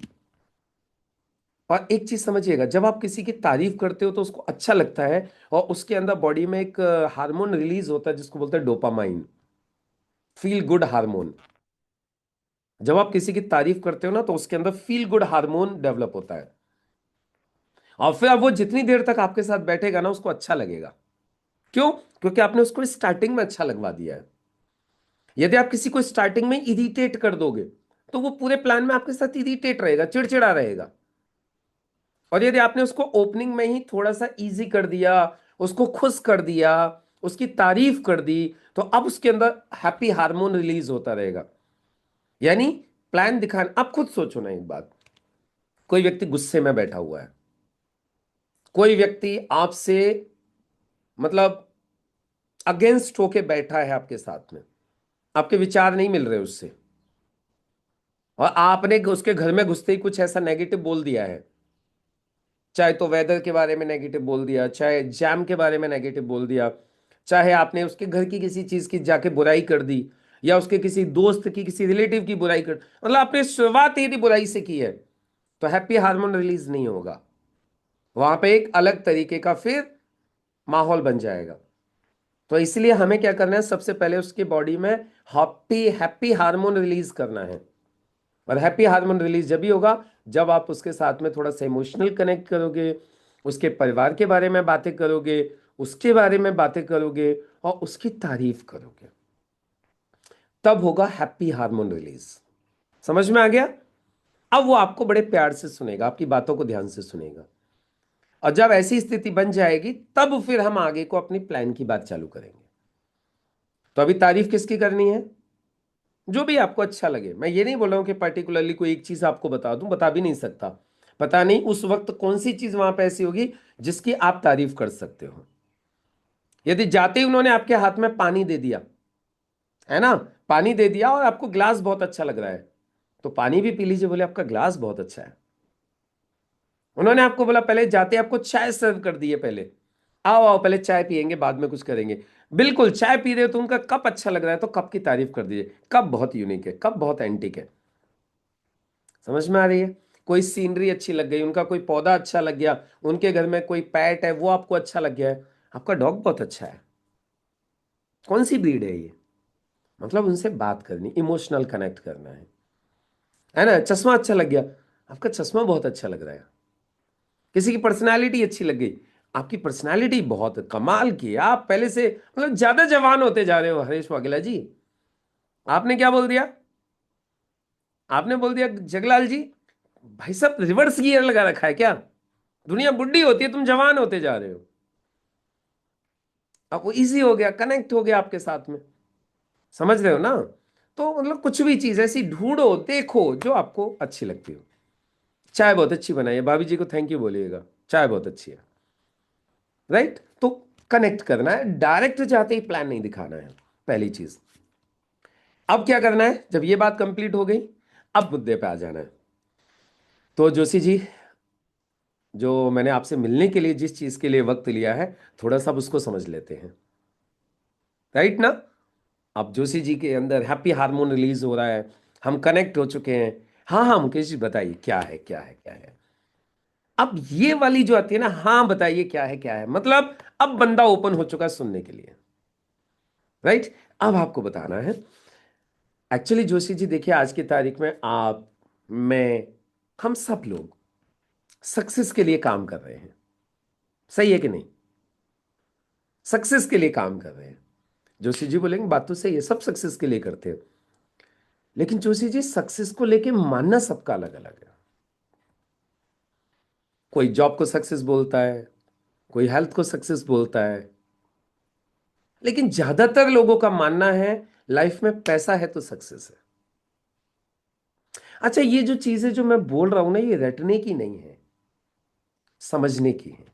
और एक चीज समझिएगा, जब आप किसी की तारीफ करते हो तो उसको अच्छा लगता है, और उसके अंदर बॉडी में एक हार्मोन रिलीज होता है जिसको बोलते हैं डोपामाइन, फील गुड हार्मोन। जब आप किसी की तारीफ करते हो ना तो उसके अंदर फील गुड हार्मोन डेवलप होता है, और फिर अब वो जितनी देर तक आपके साथ बैठेगा ना उसको अच्छा लगेगा। क्यों? क्योंकि आपने उसको स्टार्टिंग में अच्छा लगवा दिया है। यदि आप किसी को स्टार्टिंग में इरिटेट कर दोगे तो वो पूरे प्लान में आपके साथ इरिटेट रहेगा, चिड़चिड़ा रहेगा। और यदि आपने उसको ओपनिंग में ही थोड़ा सा इजी कर दिया, उसको खुश कर दिया, उसकी तारीफ कर दी, तो अब उसके अंदर हैप्पी हार्मोन रिलीज होता रहेगा। यानी प्लान दिखाना, आप खुद सोचो ना एक बात, कोई व्यक्ति गुस्से में बैठा हुआ है, कोई व्यक्ति आपसे मतलब अगेंस्ट होके बैठा है आपके साथ में, आपके विचार नहीं मिल रहे उससे, और आपने उसके घर में घुसते ही कुछ ऐसा नेगेटिव बोल दिया है, चाहे तो वेदर के बारे में नेगेटिव बोल दिया, चाहे जैम के बारे में नेगेटिव बोल दिया, चाहे आपने उसके घर की किसी चीज की जाके बुराई कर दी, या उसके किसी दोस्त की किसी रिलेटिव की बुराई कर, मतलब आपने शुरुआत ही यदि बुराई से की है, तो हैप्पी हार्मोन रिलीज नहीं होगा, वहां पे एक अलग तरीके का फिर माहौल बन जाएगा। तो इसलिए हमें क्या करना है, सबसे पहले उसकी बॉडी में हैप्पी हैप्पी हार्मोन रिलीज करना है। और हैप्पी हार्मोन रिलीज जब भी होगा जब आप उसके साथ में थोड़ा सा इमोशनल कनेक्ट करोगे, उसके परिवार के बारे में बातें करोगे, उसके बारे में बातें करोगे, और उसकी तारीफ करोगे, तब होगा हैप्पी हार्मोन रिलीज। समझ में आ गया? अब वो आपको बड़े प्यार से सुनेगा, आपकी बातों को ध्यान से सुनेगा, और जब ऐसी स्थिति बन जाएगी तब फिर हम आगे को अपनी प्लान की बात चालू करेंगे। तो अभी तारीफ किसकी करनी है? जो भी आपको अच्छा लगे। मैं ये नहीं बोल रहा हूं कि पर्टिकुलरली कोई एक चीज आपको बता दूं, बता भी नहीं सकता, पता नहीं उस वक्त कौन सी चीज वहां पे ऐसी होगी जिसकी आप तारीफ कर सकते हो। यदि जाते ही उन्होंने आपके हाथ में पानी दे दिया, है ना, पानी दे दिया और आपको ग्लास बहुत अच्छा लग रहा है, तो पानी भी पी लीजिए, बोले आपका ग्लास बहुत अच्छा है। उन्होंने आपको बोला पहले जाते आपको चाय सर्व कर दिए, पहले आओ आओ पहले चाय पियेंगे बाद में कुछ करेंगे, बिल्कुल चाय पी रहे हो तो उनका कप अच्छा लग रहा है तो कप की तारीफ कर दीजिए, कप बहुत यूनिक है, कप बहुत एंटिक है। समझ में आ रही है? कोई सीनरी अच्छी लग गई, उनका कोई पौधा अच्छा लग गया, उनके घर में कोई पैट है वो आपको अच्छा लग गया है, आपका डॉग बहुत अच्छा है, कौन सी ब्रीड है ये, मतलब उनसे बात करनी, इमोशनल कनेक्ट करना है ना? चश्मा अच्छा लग गया, आपका चश्मा बहुत अच्छा लग रहा है। किसी की पर्सनालिटी अच्छी लग गई, आपकी पर्सनालिटी बहुत कमाल की है, आप पहले से मतलब ज्यादा जवान होते जा रहे हो हरीश वाघेला जी। आपने क्या बोल दिया? आपने बोल दिया जगलाल जी, भाई साहब रिवर्स गियर लगा रखा है क्या? दुनिया बुढ़ी होती है, तुम जवान होते जा रहे हो। अब वो इजी हो गया, कनेक्ट हो गया आपके साथ में। समझ रहे हो ना? तो मतलब कुछ भी चीज ऐसी ढूंढो, देखो जो आपको अच्छी लगती हो। चाय बहुत अच्छी बनाई है, भाभी जी को थैंक यू बोलिएगा, चाय बहुत अच्छी है। राइट? तो कनेक्ट करना है, डायरेक्ट जाते ही प्लान नहीं दिखाना है, पहली चीज। अब क्या करना है, जब ये बात कंप्लीट हो गई, अब मुद्दे पे आ जाना है। तो जोशी जी, जो मैंने आपसे मिलने के लिए जिस चीज के लिए वक्त लिया है, थोड़ा सा अब उसको समझ लेते हैं। राइट ना? अब जोशी जी के अंदर हैप्पी हार्मोन रिलीज हो रहा है, हम कनेक्ट हो चुके हैं। हाँ हाँ मुकेश जी बताइए, क्या है क्या है क्या है? अब ये वाली जो आती है ना, हाँ बताइए क्या है क्या है, मतलब अब बंदा ओपन हो चुका है सुनने के लिए। राइट? अब आपको बताना है। एक्चुअली जोशी जी देखिए, आज की तारीख में आप, मैं, हम सब लोग सक्सेस के लिए काम कर रहे हैं। सही है कि नहीं? सक्सेस के लिए काम कर रहे हैं। जोशी जी बोलेंगे बात तो सही है, सब सक्सेस के लिए करते हैं। लेकिन जोशी जी, सक्सेस को लेके मानना सबका अलग अलग है। कोई जॉब को सक्सेस बोलता है, कोई हेल्थ को सक्सेस बोलता है, लेकिन ज्यादातर लोगों का मानना है लाइफ में पैसा है तो सक्सेस है। अच्छा, ये जो चीजें जो मैं बोल रहा हूं ना, ये रटने की नहीं है, समझने की है।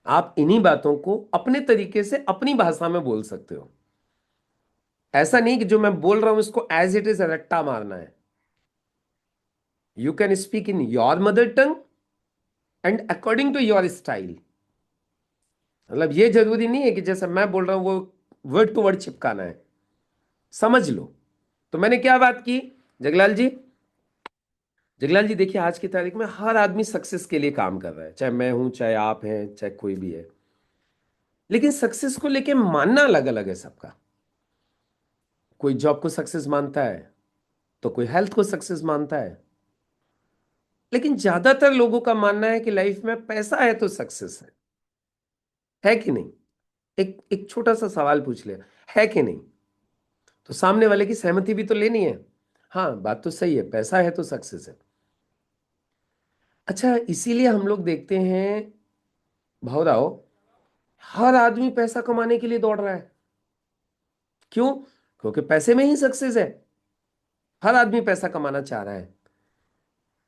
आप इन्हीं बातों को अपने तरीके से अपनी भाषा में बोल सकते हो। ऐसा नहीं कि जो मैं बोल रहा हूं इसको एज इट इज रट्टा मारना है। You can speak in your mother tongue and according to your style. मतलब ये जरूरी नहीं है कि जैसे मैं बोल रहा हूं वो वर्ड टू वर्ड चिपकाना है। समझ लो। तो मैंने क्या बात की जगलाल जी? जगलाल जी देखिए, आज की तारीख में हर आदमी सक्सेस के लिए काम कर रहा है, चाहे मैं हूं, चाहे आप हैं, चाहे कोई भी है। लेकिन सक्सेस को लेके मानना अलग अलग है सबका। कोई जॉब को सक्सेस मानता है, तो कोई हेल्थ को सक्सेस मानता है। लेकिन ज्यादातर लोगों का मानना है कि लाइफ में पैसा है तो सक्सेस है कि नहीं? एक एक छोटा सा सवाल पूछ लिया, है कि नहीं? तो सामने वाले की सहमति भी तो लेनी है। हाँ बात तो सही है, पैसा है तो सक्सेस है। अच्छा, इसीलिए हम लोग देखते हैं भावराव, हर आदमी पैसा कमाने के लिए दौड़ रहा है। क्यों? क्योंकि पैसे में ही सक्सेस है। हर आदमी पैसा कमाना चाह रहा है।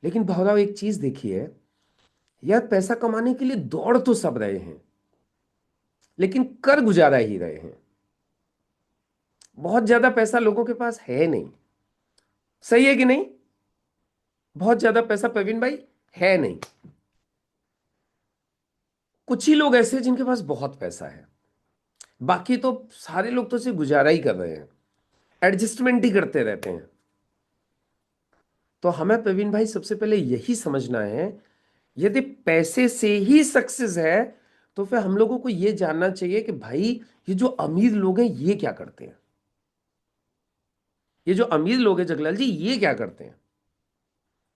लेकिन भावराव एक चीज देखिए, यार पैसा कमाने के लिए दौड़ तो सब रहे हैं, लेकिन कर गुजारा ही रहे हैं। बहुत ज्यादा पैसा लोगों के पास है नहीं। सही है कि नहीं? बहुत ज्यादा पैसा प्रवीण भाई है नहीं। कुछ ही लोग ऐसे हैं जिनके पास बहुत पैसा है, बाकी तो सारे लोग तो सिर्फ गुजारा ही कर रहे हैं, एडजस्टमेंट ही करते रहते हैं। तो हमें प्रवीण भाई सबसे पहले यही समझना है, यदि पैसे से ही सक्सेस है, तो फिर हम लोगों को यह जानना चाहिए कि भाई ये जो अमीर लोग हैं ये क्या करते हैं। ये जो अमीर लोग हैं जगलाल जी, ये क्या करते हैं,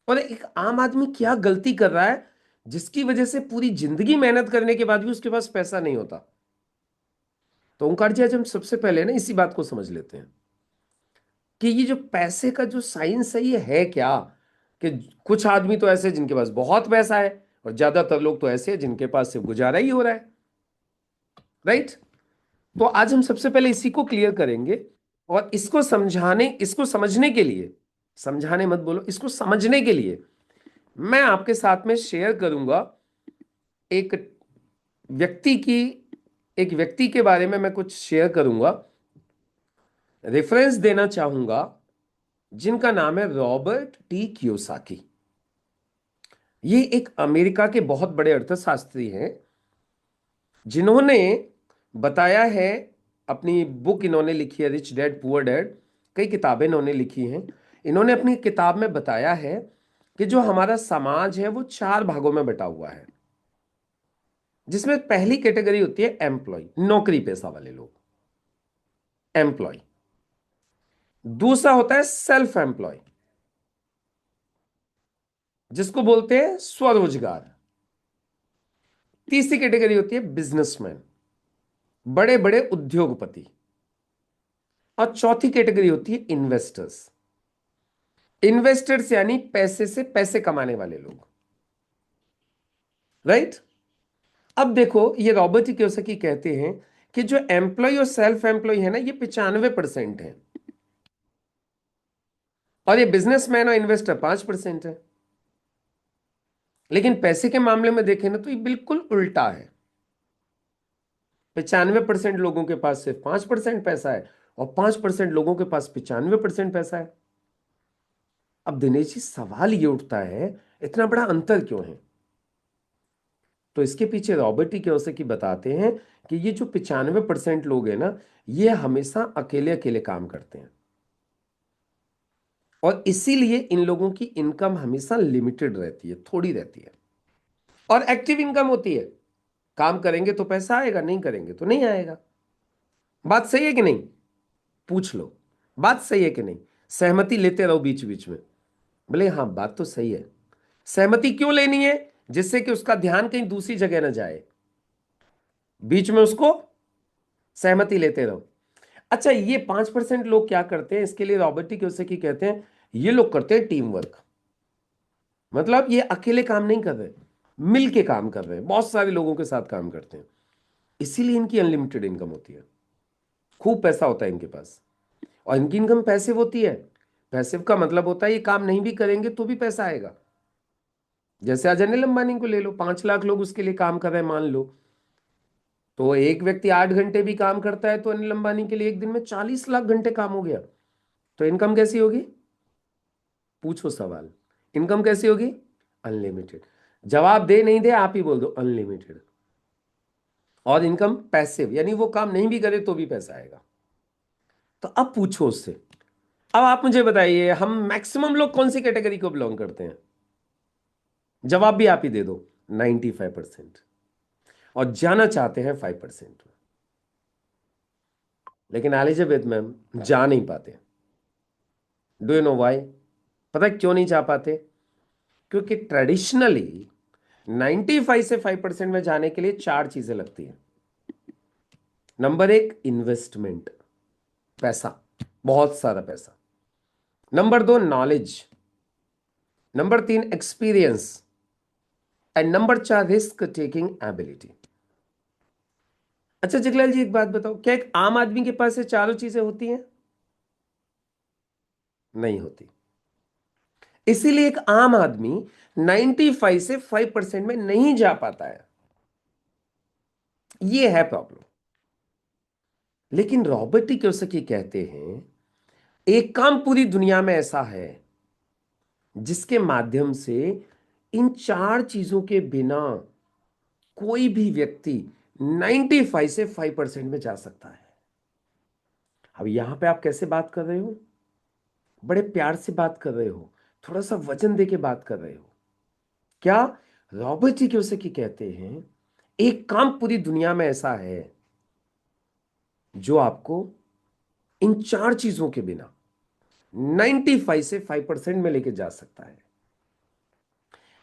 और एक आम आदमी क्या गलती कर रहा है जिसकी वजह से पूरी जिंदगी मेहनत करने के बाद भी उसके पास पैसा नहीं होता। तो ओंकार जी, आज हम सबसे पहले ना इसी बात को समझ लेते हैं कि ये जो पैसे का जो साइंस है ये है क्या। कि कुछ आदमी तो ऐसे हैं जिनके पास बहुत पैसा है, और ज्यादातर लोग तो ऐसे हैं जिनके पास सिर्फ गुजारा ही हो रहा है। राइट? तो आज हम सबसे पहले इसी को क्लियर करेंगे, और इसको समझने के लिए, समझाने मत बोलो, इसको समझने के लिए मैं आपके साथ में शेयर करूंगा एक व्यक्ति की, एक व्यक्ति के बारे में मैं कुछ शेयर करूंगा, रेफरेंस देना चाहूंगा, जिनका नाम है रॉबर्ट टी कियोसाकी। ये एक अमेरिका के बहुत बड़े अर्थशास्त्री हैं, जिन्होंने बताया है, अपनी बुक इन्होंने लिखी है रिच डैड पुअर डैड, कई किताबें इन्होंने लिखी हैं। इन्होंने अपनी किताब में बताया है कि जो हमारा समाज है वो चार भागों में बटा हुआ है, जिसमें पहली कैटेगरी होती है एम्प्लॉय, नौकरी पेशा वाले लोग, एम्प्लॉय। दूसरा होता है सेल्फ एम्प्लॉय, जिसको बोलते हैं स्वरोजगार। तीसरी कैटेगरी होती है बिजनेसमैन, बड़े बड़े उद्योगपति। और चौथी कैटेगरी होती है इन्वेस्टर्स। इन्वेस्टर्स यानी पैसे से पैसे कमाने वाले लोग, राइट। अब देखो, ये रॉबर्ट कियोसाकी कहते हैं कि जो एम्प्लॉय और सेल्फ एम्प्लॉय है ना, ये 95% है, और ये बिजनेसमैन और इन्वेस्टर 5% है। लेकिन पैसे के मामले में देखें ना, तो ये बिल्कुल उल्टा है। 95% लोगों के पास सिर्फ 5% पैसा है, और 5% लोगों के पास 95% पैसा है। अब दिनेश जी, सवाल ये उठता है, इतना बड़ा अंतर क्यों है? तो इसके पीछे रॉबर्ट टी कियोसाकी बताते हैं कि ये जो 95% लोग हैं ना, ये हमेशा अकेले अकेले काम करते हैं, और इसीलिए इन लोगों की इनकम हमेशा लिमिटेड रहती है, थोड़ी रहती है, और एक्टिव इनकम होती है। काम करेंगे तो पैसा आएगा, नहीं करेंगे तो नहीं आएगा। बात सही है कि नहीं? पूछ लो, बात सही है कि नहीं? सहमति लेते रहो बीच बीच में। बोले हाँ, बात तो सही है। सहमति क्यों लेनी है? जिससे कि उसका ध्यान कहीं दूसरी जगह ना जाए, बीच में उसको सहमति लेते रहो। अच्छा, ये 5% लोग क्या करते हैं? इसके लिए रॉबर्ट टी कियोसाकी कहते हैं, ये लोग करते हैं टीम वर्क। मतलब ये अकेले काम नहीं कर रहे, मिल के काम कर रहे हैं, बहुत सारे लोगों के साथ काम करते हैं। इसीलिए इनकी अनलिमिटेड इनकम होती है, खूब पैसा होता है इनके पास। और इनकी इनकम पैसिव होती है। पैसिव का मतलब होता है ये काम नहीं भी करेंगे तो भी पैसा आएगा। जैसे आज अनिल अंबानी को ले लो, 5 लाख लोग उसके लिए काम कर रहे हैं मान लो, तो एक व्यक्ति 8 घंटे भी काम करता है, तो अनिल अंबानी के लिए एक दिन में 40 लाख घंटे काम हो गया। तो इनकम कैसी होगी? पूछो सवाल, इनकम कैसी होगी? अनलिमिटेड। जवाब दे नहीं दे, आप ही बोल दो, अनलिमिटेड। और इनकम पैसिव, यानी वो काम नहीं भी करे तो भी पैसा आएगा। तो अब पूछो उससे, अब आप मुझे बताइए, हम मैक्सिमम लोग कौन सी कैटेगरी को बिलोंग करते हैं? जवाब भी आप ही दे दो, 95%। और जाना चाहते हैं 5% में। लेकिन एलिजाबेथ मैम जा नहीं पाते। Do you know why? पता है क्यों नहीं जा पाते? क्योंकि ट्रेडिशनली 95 से 5% में जाने के लिए 4 चीजें लगती हैं। नंबर 1, इन्वेस्टमेंट, पैसा, बहुत सारा पैसा। Number 2, knowledge. Number 3, experience. And number 4, risk taking ability. अच्छा जगलाल जी, एक बात बताओ, क्या एक आम आदमी के पास ये चारों चीजें होती हैं? नहीं होती। इसीलिए एक आम आदमी 95 से 5% में नहीं जा पाता है। ये है प्रॉब्लम। लेकिन रॉबर्ट टी कियोसाकी कहते हैं, एक काम पूरी दुनिया में ऐसा है जिसके माध्यम से इन 4 चीजों के बिना कोई भी व्यक्ति 95 से 5% में जा सकता है। अब यहां पे आप कैसे बात कर रहे हो? बड़े प्यार से बात कर रहे हो, थोड़ा सा वजन दे के बात कर रहे हो। क्या? रॉबर्ट टी कियोसाकी कहते हैं, एक काम पूरी दुनिया में ऐसा है जो आपको इन 4 चीजों के बिना 95 से 5% में लेके जा सकता है।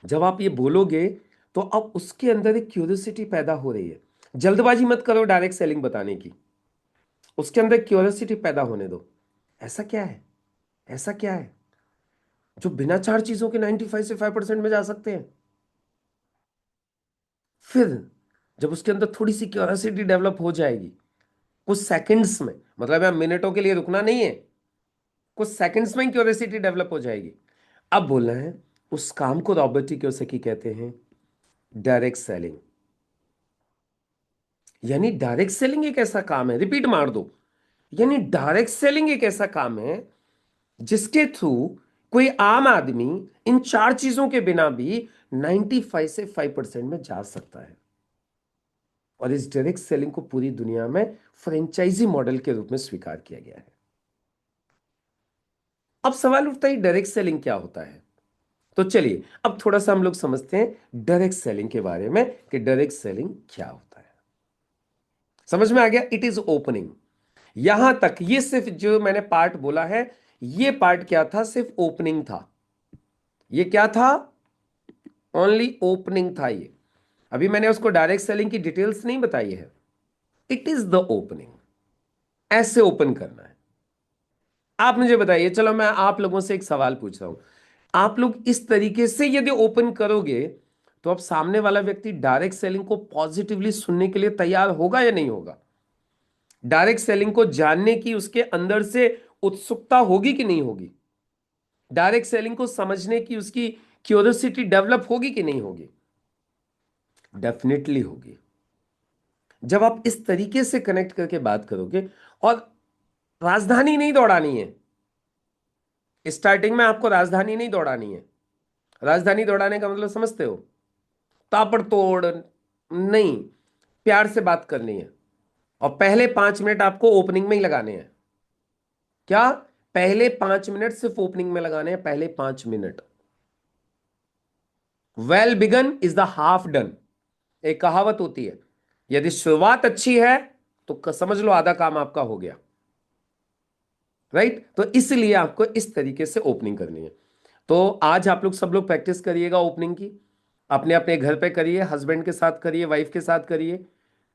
जब आप ये बोलोगे तो अब उसके अंदर एक क्यूरियोसिटी पैदा हो रही है। जल्दबाजी मत करो डायरेक्ट सेलिंग बताने की, उसके अंदर क्यूरियोसिटी पैदा होने दो। ऐसा क्या है, ऐसा क्या है जो बिना 4 चीजों के 95 से 5% में जा सकते हैं? फिर जब उसके अंदर थोड़ी सी क्यूरियोसिटी डेवलप हो जाएगी, कुछ सेकंड्स में, मतलब यार मिनटों के लिए रुकना नहीं है, कुछ सेकंड्स में क्यूरियोसिटी डेवलप हो जाएगी। अब बोलना है, उस काम को रॉबर्ट टी कियोसाकी कहते हैं डायरेक्ट सेलिंग। यानी डायरेक्ट सेलिंग एक ऐसा काम है, रिपीट मार दो, यानी डायरेक्ट सेलिंग एक ऐसा काम है जिसके थ्रू कोई आम आदमी इन 4 चीजों के बिना भी 95 से 5% में जा सकता है। और इस डायरेक्ट सेलिंग को पूरी दुनिया में फ्रेंचाइजी मॉडल के रूप में स्वीकार किया गया है। अब सवाल उठता है डायरेक्ट सेलिंग क्या होता है? तो चलिए अब थोड़ा सा हम लोग समझते हैं डायरेक्ट सेलिंग के बारे में कि डायरेक्ट सेलिंग क्या होता है। समझ में आ गया? It is opening. यहां तक ये सिर्फ जो मैंने पार्ट बोला है, ये पार्ट क्या था? सिर्फ ओपनिंग था। ये क्या था? ओनली ओपनिंग था ये। अभी मैंने उसको डायरेक्ट सेलिंग की डिटेल्स नहीं बताई है। It is the opening. ऐसे ओपन करना है। आप मुझे बताइए, चलो मैं आप लोगों से एक सवाल पूछ रहा हूं, आप लोग इस तरीके से यदि ओपन करोगे तो अब सामने वाला व्यक्ति डायरेक्ट सेलिंग को पॉजिटिवली सुनने के लिए तैयार होगा या नहीं होगा? डायरेक्ट सेलिंग को जानने की उसके अंदर से उत्सुकता होगी कि नहीं होगी? डायरेक्ट सेलिंग को समझने की उसकी क्यूरियोसिटी डेवलप होगी कि नहीं होगी? डेफिनेटली होगी। जब आप इस तरीके से कनेक्ट करके बात करोगे, और राजधानी नहीं दौड़ानी है, स्टार्टिंग में आपको राजधानी नहीं दौड़ानी है। राजधानी दौड़ाने का मतलब समझते हो? ताबड़तोड़ नहीं, प्यार से बात करनी है। और पहले 5 मिनट आपको ओपनिंग में ही लगाने हैं। क्या? पहले 5 मिनट सिर्फ ओपनिंग में लगाने हैं, पहले 5 minute. Well begun is the half done, एक कहावत होती है। यदि शुरुआत अच्छी है तो समझ लो आधा काम आपका हो गया, राइट? तो इसलिए आपको इस तरीके से ओपनिंग करनी है। तो आज आप लोग सब लोग प्रैक्टिस करिएगा ओपनिंग की, अपने अपने घर पे करिए, हस्बैंड के साथ करिए, वाइफ के साथ करिए।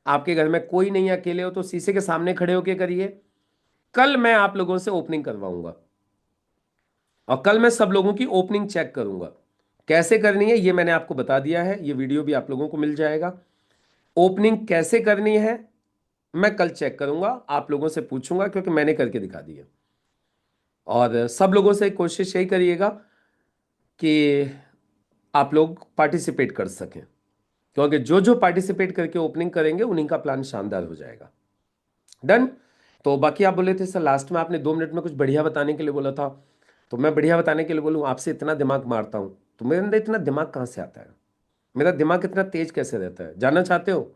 आपके घर में कोई नहीं है, अकेले हो तो शीशे के सामने खड़े होके करिए। कल मैं आप लोगों से ओपनिंग करवाऊंगा, और कल मैं सब लोगों की ओपनिंग चेक करूंगा। कैसे करनी है ये मैंने आपको बता दिया है, ये वीडियो भी आप लोगों को मिल जाएगा। ओपनिंग कैसे करनी है मैं कल चेक करूंगा, आप लोगों से पूछूंगा, क्योंकि मैंने करके दिखा दिया। और सब लोगों से कोशिश यही करिएगा कि आप लोग पार्टिसिपेट कर सकें, क्योंकि जो जो पार्टिसिपेट करके ओपनिंग करेंगे उन्हीं का प्लान शानदार हो जाएगा। डन? तो बाकी आप बोले थे सर लास्ट में आपने 2 मिनट में कुछ बढ़िया बताने के लिए बोला था, तो मैं बढ़िया बताने के लिए बोलूँ, आपसे इतना दिमाग मारता हूँ तो मेरे अंदर इतना दिमाग कहाँ से आता है? मेरा दिमाग इतना तेज कैसे रहता है? जानना चाहते हो?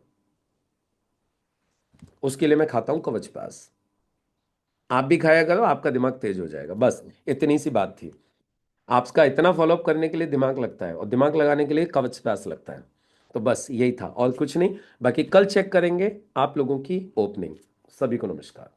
उसके लिए मैं खाता हूँ कवचप्राश। आप भी खाया करो, आपका दिमाग तेज हो जाएगा। बस इतनी सी बात थी। आपका इतना फॉलोअप करने के लिए दिमाग लगता है, और दिमाग लगाने के लिए कवचप्राश लगता है। तो बस यही था, और कुछ नहीं। बाकी कल चेक करेंगे आप लोगों की ओपनिंग। सभी को नमस्कार।